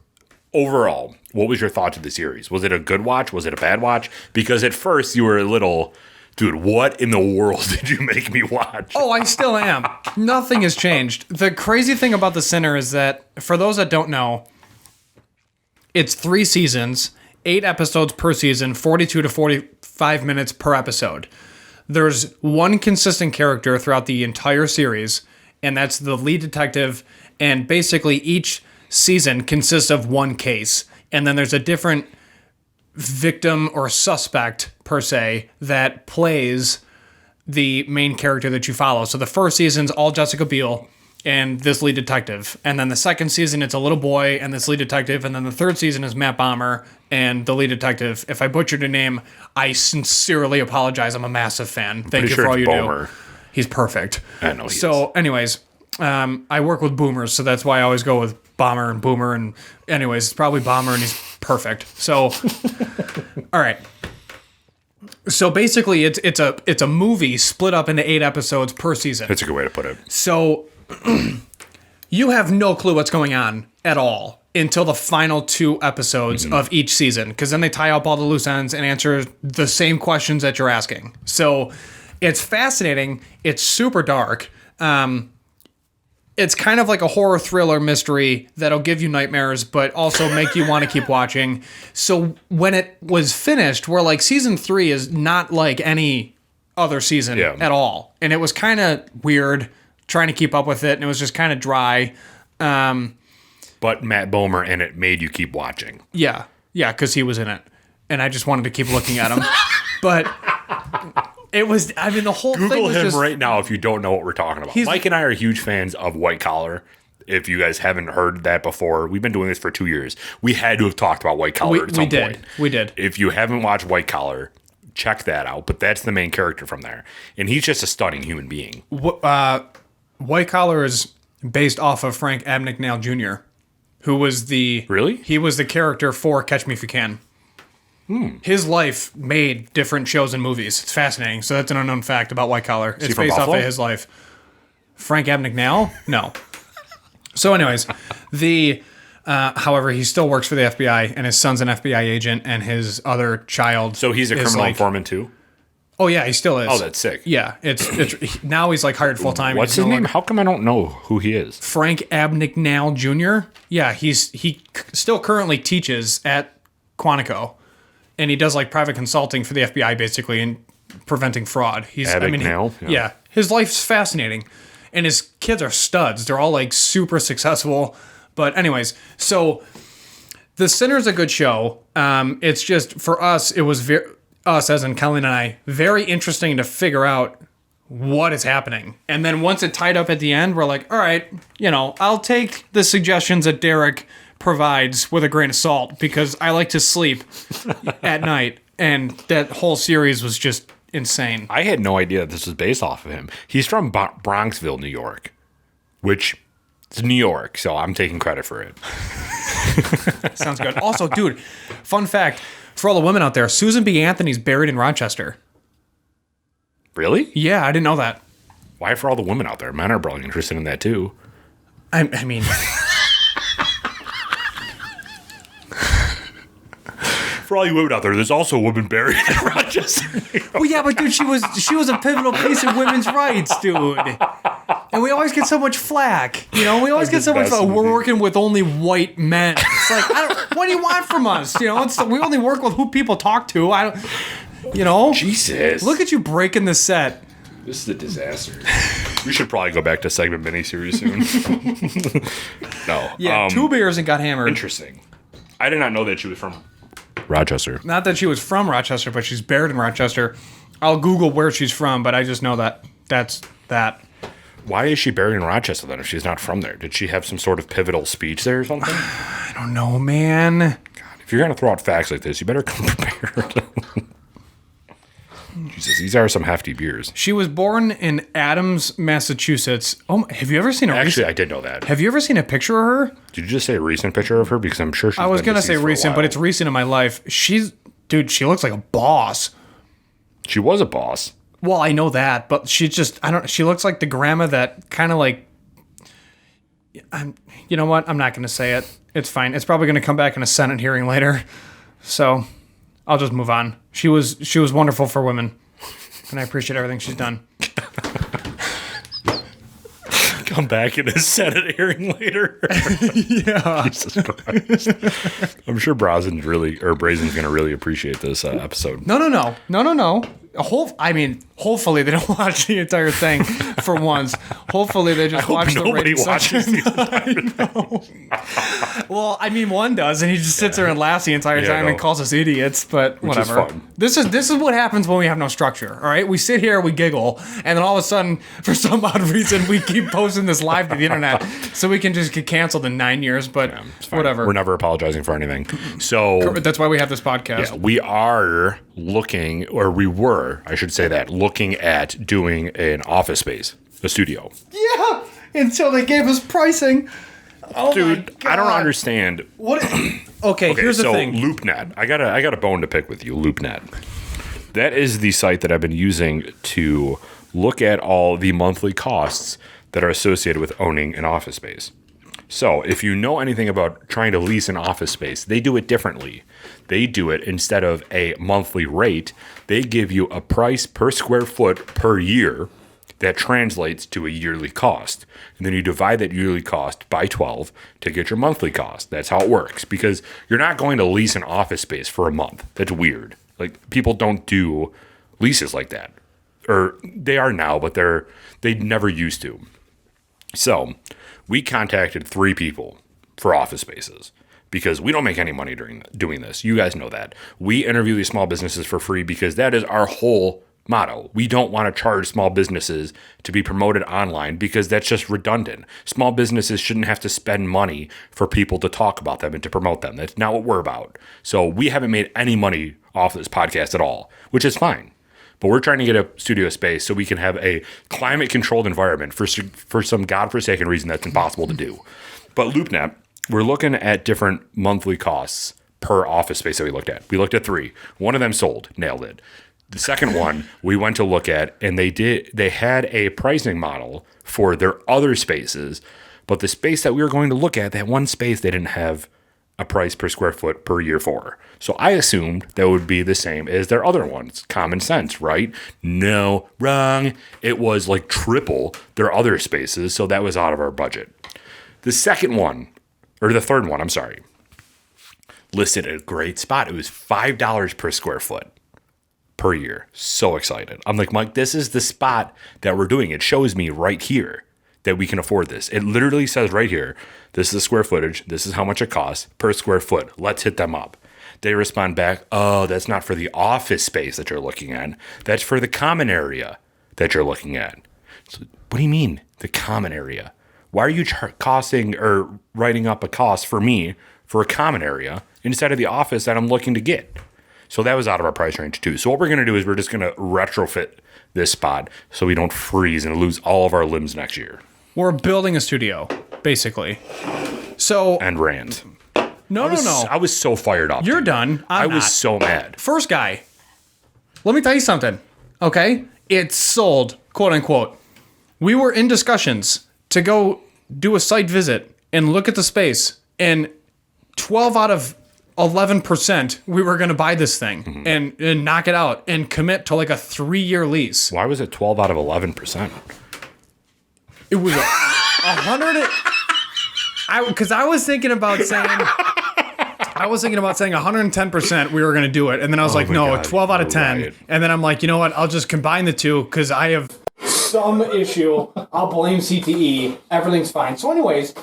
Overall, what was your thoughts of the series? Was it a good watch? Was it a bad watch? Because at first you were a little, dude, what in the world did you make me watch? Oh, I still am. Nothing has changed. The crazy thing about The Sinner is that, for those that don't know, it's 3 seasons, 8 episodes per season, 42 to 45 minutes per episode. There's one consistent character throughout the entire series, and that's the lead detective, and basically each season consists of one case, and then there's a different victim or suspect per se that plays the main character that you follow. So the first season's all Jessica Biel, and this lead detective. And then the second season, it's a little boy and this lead detective. And then the third season is Matt Bomer and the lead detective. If I butchered a name, I sincerely apologize. I'm a massive fan. Thank you for all you do. He's perfect. I know he So, anyways, I work with boomers, so that's why I always go with Bomber and Boomer. And anyways, it's probably Bomber, and he's perfect. So, all right. So basically, it's a movie split up into 8 episodes per season. That's a good way to put it. So you have no clue what's going on at all until the final 2 episodes of each season, because then they tie up all the loose ends and answer the same questions that you're asking. So it's fascinating. It's super dark. It's kind of like a horror thriller mystery that'll give you nightmares, but also make you want to keep watching. So when it was finished, we're like, season 3 is not like any other season at all. And it was kind of weird trying to keep up with it, and it was just kind of dry. But Matt Bomer in it made you keep watching. Yeah, because he was in it. And I just wanted to keep looking at him. But it was, I mean, the whole thing was Google him just, right now if you don't know what we're talking about. Mike and I are huge fans of White Collar. If you guys haven't heard that before, we've been doing this for 2 years. We had to have talked about White Collar at some point. We did. If you haven't watched White Collar, check that out. But that's the main character from there. And he's just a stunning human being. White Collar is based off of Frank Abagnale Jr., who was the... Really? He was the character for Catch Me If You Can. His life made different shows and movies. It's fascinating. So that's an unknown fact about White Collar. It's based off of his life. Frank Abagnale? No. So anyways, however, he still works for the FBI, and his son's an FBI agent, and his other child. So he's a criminal informant too? Oh yeah, he still is. Oh, that's sick. Yeah, it's now he's like hired full time. What's his name? How come I don't know who he is? Frank Abagnale Jr. Yeah, he still currently teaches at Quantico. And he does like private consulting for the FBI, basically, in preventing fraud. Yeah, his life's fascinating, and his kids are studs. They're all like super successful. But anyways, so The Sinner's a good show. It's just for us, it was us as in Kelly and I, very interesting to figure out what is happening. And then once it tied up at the end, we're like, all right, I'll take the suggestions that Derek provides with a grain of salt, because I like to sleep at night, and that whole series was just insane. I had no idea this was based off of him. He's from Bronxville, New York, which is New York, so I'm taking credit for it. Sounds good. Also, dude, fun fact for all the women out there, Susan B. Anthony's buried in Rochester. Really? Yeah, I didn't know that. Why for all the women out there? Men are probably interested in that too. I mean... For all you women out there, there's also a woman buried in Rochester. Well, yeah, but dude, she was a pivotal piece of women's rights, dude. And we always get so much flack. We always get so much flack. We're working with only white men. It's like, what do you want from us? We only work with who people talk to. Jesus. Look at you breaking the set. This is a disaster. We should probably go back to segment miniseries soon. No. Yeah, 2 beers and got hammered. Interesting. I did not know that she was from Rochester. Not that she was from Rochester, but she's buried in Rochester. I'll Google where she's from, but I just know that that's that. Why is she buried in Rochester then if she's not from there? Did she have some sort of pivotal speech there or something? I don't know, man. God, if you're going to throw out facts like this, you better come prepared. Jesus, these are some hefty beers. She was born in Adams, Massachusetts. Oh, have you ever seen her? Actually, I did know that. Have you ever seen a picture of her? Did you just say a recent picture of her? Because I'm sure she's I was going to say recent, but it's recent in my life. She looks like a boss. She was a boss. Well, I know that, but she looks like the grandma that kind of like, you know what? I'm not going to say it. It's fine. It's probably going to come back in a Senate hearing later. So I'll just move on. She was wonderful for women, and I appreciate everything she's done. Come back in a Senate hearing later. Yeah. Jesus Christ. I'm sure Brazen's going to really appreciate this episode. No. Hopefully they don't watch the entire thing for once. Hopefully they just watch the nobody rating watches section. the entire thing. Well, one does, and he just sits there and laughs the entire time and calls us idiots. But whatever. Is fun. This is what happens when we have no structure. All right, we sit here, we giggle, and then all of a sudden, for some odd reason, we keep posting this live to the internet, so we can just get canceled in 9 years. But whatever. We're never apologizing for anything. So that's why we have this podcast. Yeah, we are looking, or we were, I should say that, looking at doing an office space, a studio. Yeah, until they gave us pricing. Oh Dude, my God. I don't understand. What? Okay, here's the thing. LoopNet. I got a bone to pick with you. LoopNet. That is the site that I've been using to look at all the monthly costs that are associated with owning an office space. So, if you know anything about trying to lease an office space, they do it differently. They do it instead of a monthly rate, they give you a price per square foot per year that translates to a yearly cost. And then you divide that yearly cost by 12 to get your monthly cost. That's how it works, because you're not going to lease an office space for a month. That's weird. Like, people don't do leases like that. Or they are now, but they never used to. So, we contacted 3 people for office spaces because we don't make any money during doing this. You guys know that. We interview these small businesses for free because that is our whole motto. We don't want to charge small businesses to be promoted online because that's just redundant. Small businesses shouldn't have to spend money for people to talk about them and to promote them. That's not what we're about. So we haven't made any money off this podcast at all, which is fine. But we're trying to get a studio space so we can have a climate-controlled environment for some godforsaken reason that's impossible to do. But LoopNet, we're looking at different monthly costs per office space that we looked at. We looked at 3. One of them sold, nailed it. The second one we went to look at, and they had a pricing model for their other spaces, but the space that we were going to look at, that one space, they didn't have a price per square foot per year for. So I assumed that would be the same as their other ones. Common sense, right? No, wrong. It was like triple their other spaces, so that was out of our budget. The second one, or the third one, I'm sorry, listed a great spot. It was $5 per square foot per year. So excited. I'm like, Mike, this is the spot that we're doing. It shows me right here that we can afford this. It literally says right here, this is the square footage. This is how much it costs per square foot. Let's hit them up. They respond back, oh, that's not for the office space that you're looking at. That's for the common area that you're looking at. So, what do you mean, the common area? Why are you costing or writing up a cost for me for a common area instead of the office that I'm looking to get? So that was out of our price range too. So what we're going to do is we're just going to retrofit this spot so we don't freeze and lose all of our limbs next year. We're building a studio, basically. So And rant. No. I was so fired up. You're dude. done. I was so mad. First guy. Let me tell you something. Okay? It's sold, quote unquote. We were in discussions to go do a site visit and look at the space, and 12 out of 11% we were going to buy this thing and knock it out and commit to like a 3-year lease. Why was it 12 out of 11%? It was 100. Because I was thinking about saying 110% we were going to do it. And then I was like, no, God, 12 out of 10. Right. And then I'm like, you know what? I'll just combine the two because I have some issue. I'll blame CTE. Everything's fine. So anyways,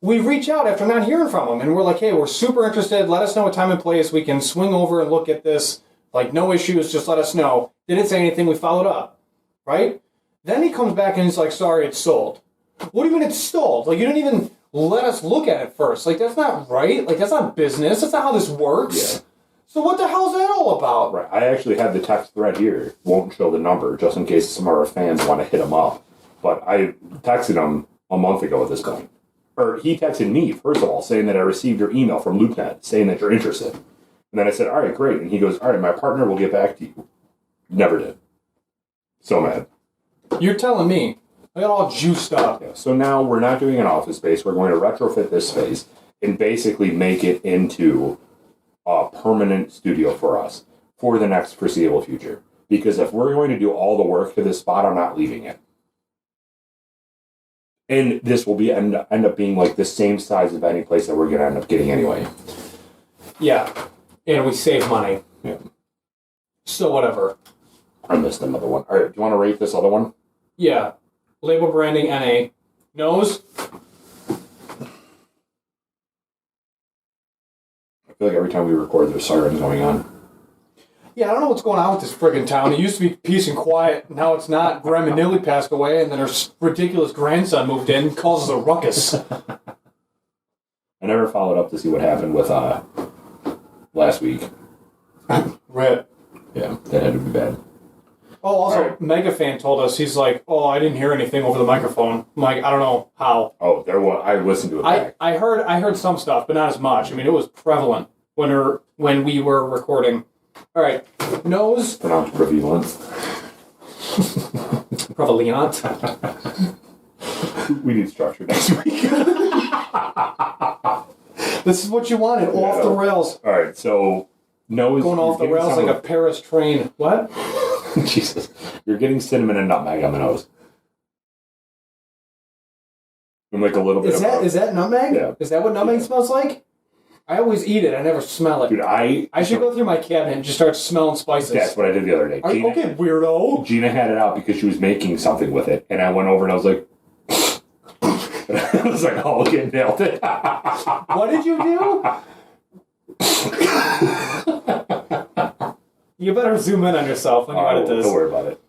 we reach out after not hearing from them. And we're like, hey, we're super interested. Let us know what time and place. We can swing over and look at this. Like, no issues. Just let us know. They didn't say anything. We followed up. Right? Then he comes back and he's like, sorry, it's sold. What do you mean it's sold? Like, you didn't even let us look at it first. Like, that's not right. Like, that's not business. That's not how this works. Yeah. So what the hell is that all about? Right. I actually have the text thread here. Won't show the number, just in case some of our fans want to hit him up. But I texted him a month ago at this point. Or he texted me, first of all, saying that I received your email from LoopNet, saying that you're interested. And then I said, all right, great. And he goes, all right, my partner will get back to you. Never did. So mad. You're telling me. I got all juiced up. Yeah, so now we're not doing an office space. We're going to retrofit this space and basically make it into a permanent studio for us for the next foreseeable future. Because if we're going to do all the work to this spot, I'm not leaving it. And this will be end up being like the same size of any place that we're going to end up getting anyway. Yeah. And we save money. Yeah. So whatever. I missed another one. All right, do you want to rate this other one? Yeah. Label branding NA. Nose. I feel like every time we record, there's sirens going on. Yeah, I don't know what's going on with this friggin' town. It used to be peace and quiet. Now it's not. Grandma Nilly passed away, and then her ridiculous grandson moved in and causes a ruckus. I never followed up to see what happened with last week. Right. Yeah, that had to be bad. Oh, also, right. Mega Fan told us, he's like, oh, I didn't hear anything over the microphone. I'm like, I don't know how. Oh, there was. I listened to it back. I heard some stuff, but not as much. I mean, it was prevalent when we were recording. All right, nose. Pronounced prevalent. Prevalent. We need structure next week. This is what you wanted, off the rails. All right, so nose. Going off the rails like a Paris train. What? Jesus. You're getting cinnamon and nutmeg on the nose. And like a little bit Is that nutmeg? Yeah. Is that what nutmeg smells like? I always eat it. I never smell it. Dude, I should go through my cabinet and just start smelling spices. That's what I did the other day. Okay, weirdo. Gina had it out because she was making something with it, and I went over and I was like, I was like, oh, okay, nailed it. What did you do? You better zoom in on yourself when you edit this. Don't worry about it.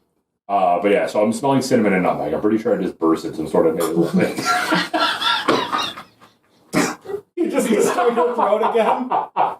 But yeah, so I'm smelling cinnamon and nutmeg. I'm pretty sure I just bursted some sort of nasal thing. You just start your throat again. All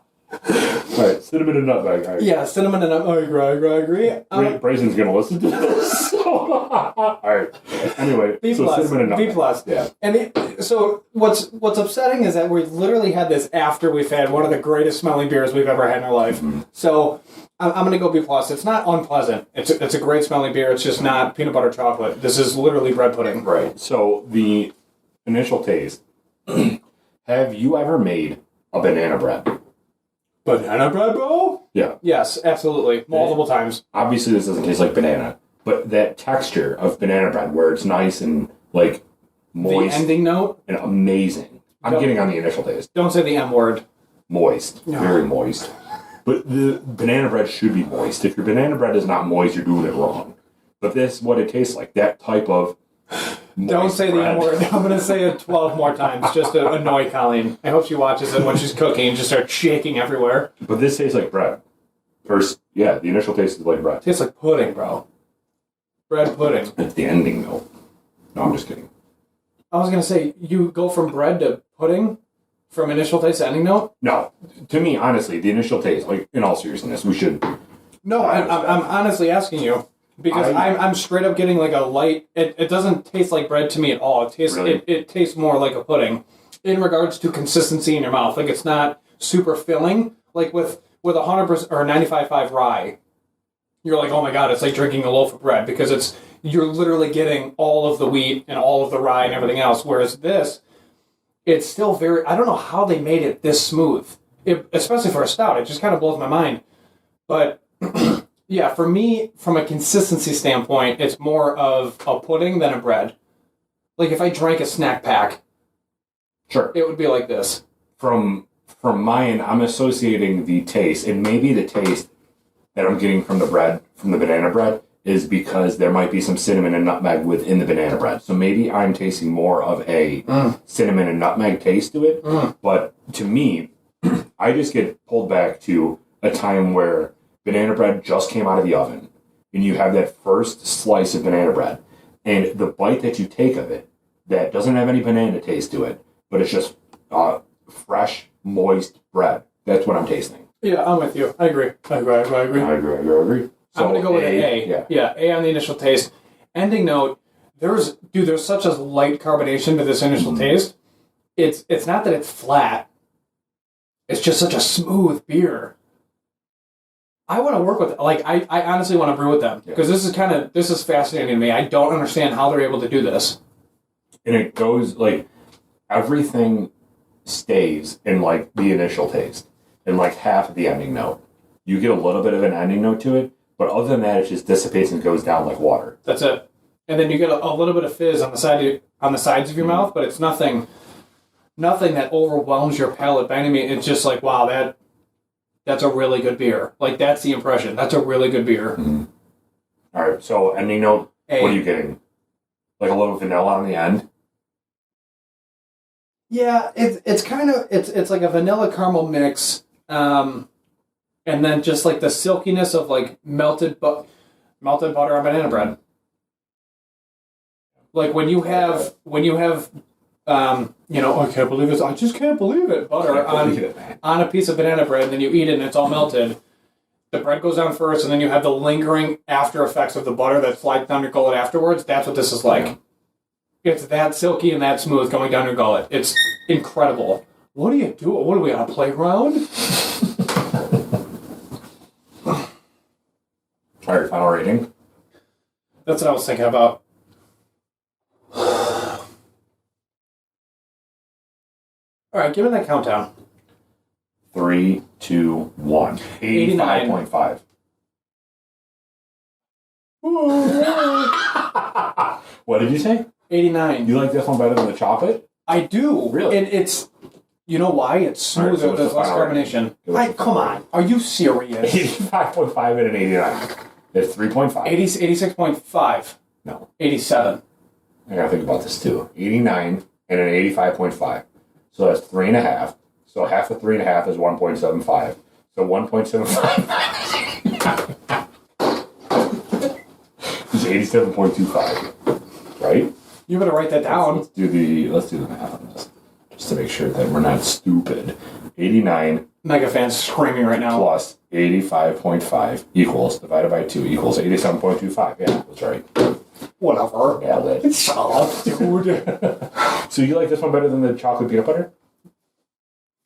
right, cinnamon and nutmeg. All right. Yeah, cinnamon and nutmeg. I agree. Brazen's going to listen to this. All right. Anyway, B+, so cinnamon and nutmeg. B+. Yeah. And so what's upsetting is that we literally had this after we've had one of the greatest smelling beers we've ever had in our life. Mm-hmm. So I'm going to go B+. It's not unpleasant. It's a great smelling beer. It's just not peanut butter chocolate. This is literally bread pudding. Right. So the initial taste. Have you ever made a banana bread? Banana bread, bro? Yeah. Yes, absolutely. Multiple times. Obviously, this doesn't taste like banana, but that texture of banana bread where it's nice and, like, moist. The ending note? And amazing. I'm getting on the initial taste. Don't say the M word. Moist. No. Very moist. But the banana bread should be moist. If your banana bread is not moist, you're doing it wrong. But this is what it tastes like. That type of Don't say bread. the M word. I'm going to say it 12 more times just to annoy Colleen. I hope she watches it when she's cooking and just starts shaking everywhere. But this tastes like bread. First, yeah, the initial taste is like bread. It tastes like pudding, bro. Bread pudding. It's the ending, though. No, I'm just kidding. I was going to say, you go from bread to pudding? From initial taste to ending note? No. To me, honestly, the initial taste, like, in all seriousness, we should... No, I'm honestly asking you. Because I'm straight up getting like a light... It doesn't taste like bread to me at all. It tastes Really? it tastes more like a pudding. In regards to consistency in your mouth. Like, it's not super filling. Like, with 100% or 95.5 rye, you're like, oh my god, it's like drinking a loaf of bread. Because you're literally getting all of the wheat and all of the rye and everything else. Whereas this... It's still very... I don't know how they made it this smooth. Especially for a stout. It just kind of blows my mind. But, yeah, for me, from a consistency standpoint, it's more of a pudding than a bread. Like, if I drank a snack pack, Sure. it would be like this. From mine, I'm associating the taste, and maybe the taste that I'm getting from the bread, from the banana bread, is because there might be some cinnamon and nutmeg within the banana bread. So maybe I'm tasting more of a cinnamon and nutmeg taste to it. But to me, I just get pulled back to a time where banana bread just came out of the oven, and you have that first slice of banana bread, and the bite that you take of it, that doesn't have any banana taste to it, but it's just fresh, moist bread. That's what I'm tasting. Yeah, I'm with you. I agree. I agree. So I'm going to go with an A. Yeah, A on the initial taste. Ending note, there's such a light carbonation to this initial taste. It's not that it's flat. It's just such a smooth beer. I want to work with, like, I honestly want to brew with them. Because this is fascinating to me. I don't understand how they're able to do this. And it goes, like, everything stays in, like, the initial taste. And, like, half of the ending note. You get a little bit of an ending note to it. But other than that, it just dissipates and goes down like water. That's it. And then you get a little bit of fizz on the sides of your mouth, but it's nothing that overwhelms your palate by any means. It's just like, wow, that's a really good beer. Like, that's the impression. That's a really good beer. Mm-hmm. All right. So ending note. A. What are you getting? Like a little vanilla on the end. Yeah, it's kind of it's like a vanilla caramel mix, and then just like the silkiness of like melted butter on banana bread. Like when you have I can't believe it. I just can't believe it. Butter on a piece of banana bread, and then you eat it, and it's all melted. The bread goes down first, and then you have the lingering after effects of the butter that slides down your gullet afterwards. That's what this is like. It's that silky and that smooth going down your gullet. It's incredible. What are you doing? What are we on a playground? All right, final rating. That's what I was thinking about. All right, give me that countdown. 3, 2, 1. 85.5. What did you say? 89. You like this one better than the chocolate? I do. Really? And it's, you know why? It's smoother. So There's less carbonation. Come on. Are you serious? 85.5 and an 89. It's 3.5. 86.5. No. 87. I gotta think about this too. 89 and an 85.5. So that's 3.5. So half of 3.5 is 1.75. So 1.75 is 87.25. Right? You better write that down. Let's do the math on this. Just to make sure that we're not stupid. 89 Mega fans screaming right now. plus 85.5 equals, divided by 2 equals 87.25. Yeah, that's right. Whatever. Yeah, Shut up, dude. So you like this one better than the chocolate peanut butter?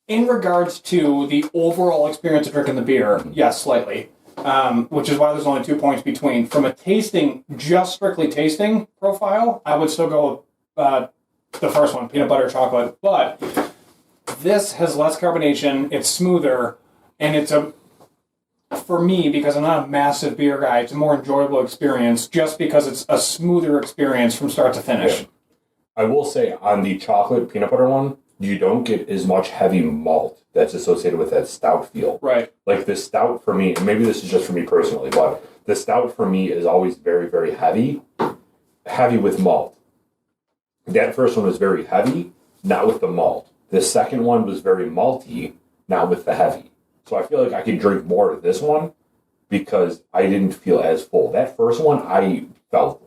In regards to the overall experience of drinking the beer, yes, slightly. Which is why there's only 2 points between. From a tasting, just strictly tasting profile, I would still go the first one, peanut butter chocolate. But this has less carbonation, it's smoother, and for me, because I'm not a massive beer guy, it's a more enjoyable experience just because it's a smoother experience from start to finish. Yeah. I will say, on the chocolate peanut butter one, you don't get as much heavy malt that's associated with that stout feel. Right. Like the stout for me, and maybe this is just for me personally, but the stout for me is always very, very heavy with malt. That first one was very heavy, not with the malt. The second one was very malty, not with the heavy. So I feel like I could drink more of this one because I didn't feel as full. That first one, I felt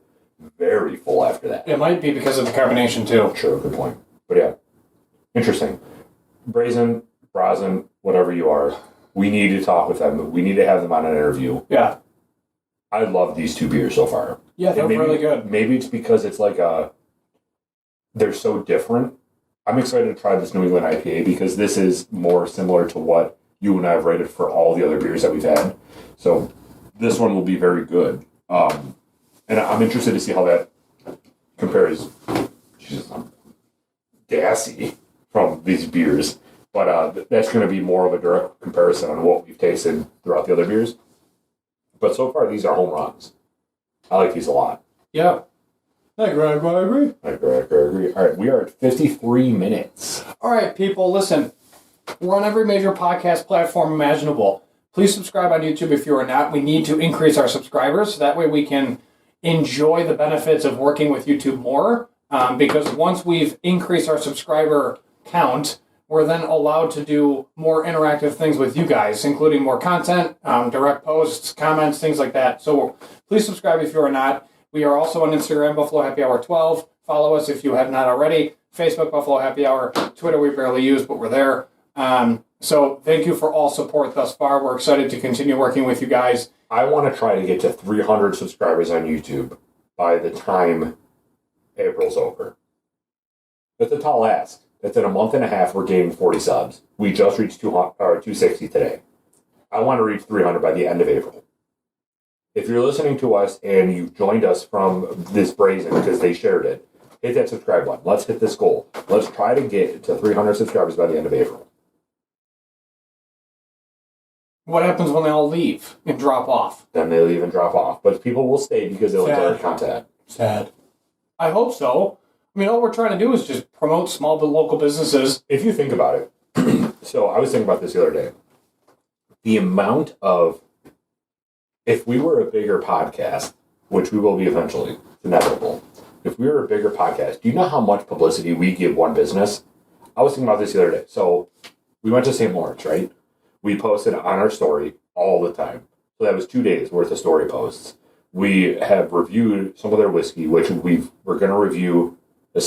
very full after that. It might be because of the carbonation, too. Sure, good point. But yeah, interesting. Brazen, whatever you are, we need to talk with them. We need to have them on an interview. Yeah. I love these two beers so far. Yeah, they're really good. Maybe it's because it's like they're so different. I'm excited to try this New England IPA because this is more similar to what you and I have rated for all the other beers that we've had. So this one will be very good. And I'm interested to see how that compares. Jesus, I'm gassy from these beers. But that's going to be more of a direct comparison on what we've tasted throughout the other beers. But so far, these are home runs. I like these a lot. Yeah. I agree. I agree. All right, we are at 53 minutes. All right, people, listen. We're on every major podcast platform imaginable. Please subscribe on YouTube if you are not. We need to increase our subscribers. So that way we can enjoy the benefits of working with YouTube more. Because once we've increased our subscriber count, we're then allowed to do more interactive things with you guys, including more content, direct posts, comments, things like that. So please subscribe if you are not. We are also on Instagram, Buffalo Happy Hour 12. Follow us if you have not already. Facebook, Buffalo Happy Hour. Twitter, we barely use, but we're there. So thank you for all support thus far. We're excited to continue working with you guys. I want to try to get to 300 subscribers on YouTube by the time April's over. That's a tall ask. That's in a month and a half, we're gaining 40 subs. We just reached 260 today. I want to reach 300 by the end of April. If you're listening to us and you've joined us from this Brazen because they shared it, hit that subscribe button. Let's hit this goal. Let's try to get to 300 subscribers by the end of April. What happens when they all leave and drop off? Then they'll even drop off. But people will stay because they'll enjoy our content. Sad. I hope so. I mean, all we're trying to do is just promote small but local businesses. If you think about it, so I was thinking about this the other day. The amount of, if we were a bigger podcast, which we will be eventually, it's inevitable. If we were a bigger podcast, do you know how much publicity we give one business? I was thinking about this the other day. So we went to St. Lawrence, right? We posted on our story all the time. So that was 2 days worth of story posts. We have reviewed some of their whiskey, which we're going to review we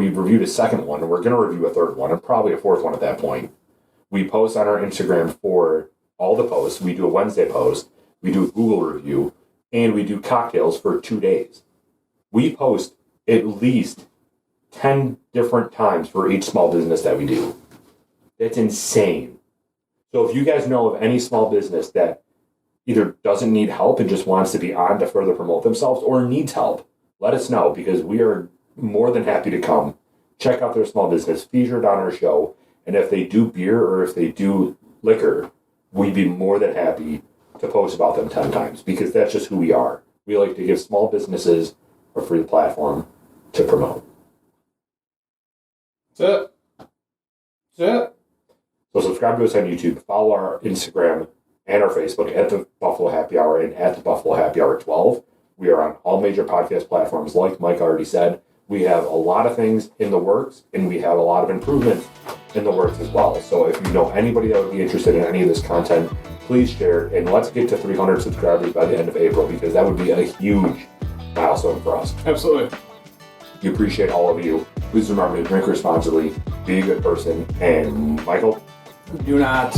reviewed a second one, and we're going to review a third one, and probably a fourth one at that point. We post on our Instagram for all the posts. We do a Wednesday post, we do a Google review, and we do cocktails for 2 days. We post at least 10 different times for each small business that we do. That's insane. So if you guys know of any small business that either doesn't need help and just wants to be on to further promote themselves or needs help, let us know, because we are more than happy to come check out their small business, feature it on our show, and if they do beer or if they do liquor, we'd be more than happy to post about them 10 times, because that's just who we are. We like to give small businesses a free platform to promote. That's it. So subscribe to us on YouTube, follow our Instagram and our Facebook at the Buffalo Happy Hour and at the Buffalo Happy Hour 12. We are on all major podcast platforms, like Mike already said. We have a lot of things in the works, and we have a lot of improvements in the works as well. So if you know anybody that would be interested in any of this content, please share it, and let's get to 300 subscribers by the end of April, because that would be a huge milestone for us. Absolutely. We appreciate all of you. Please remember to drink responsibly, be a good person, and Michael? Do not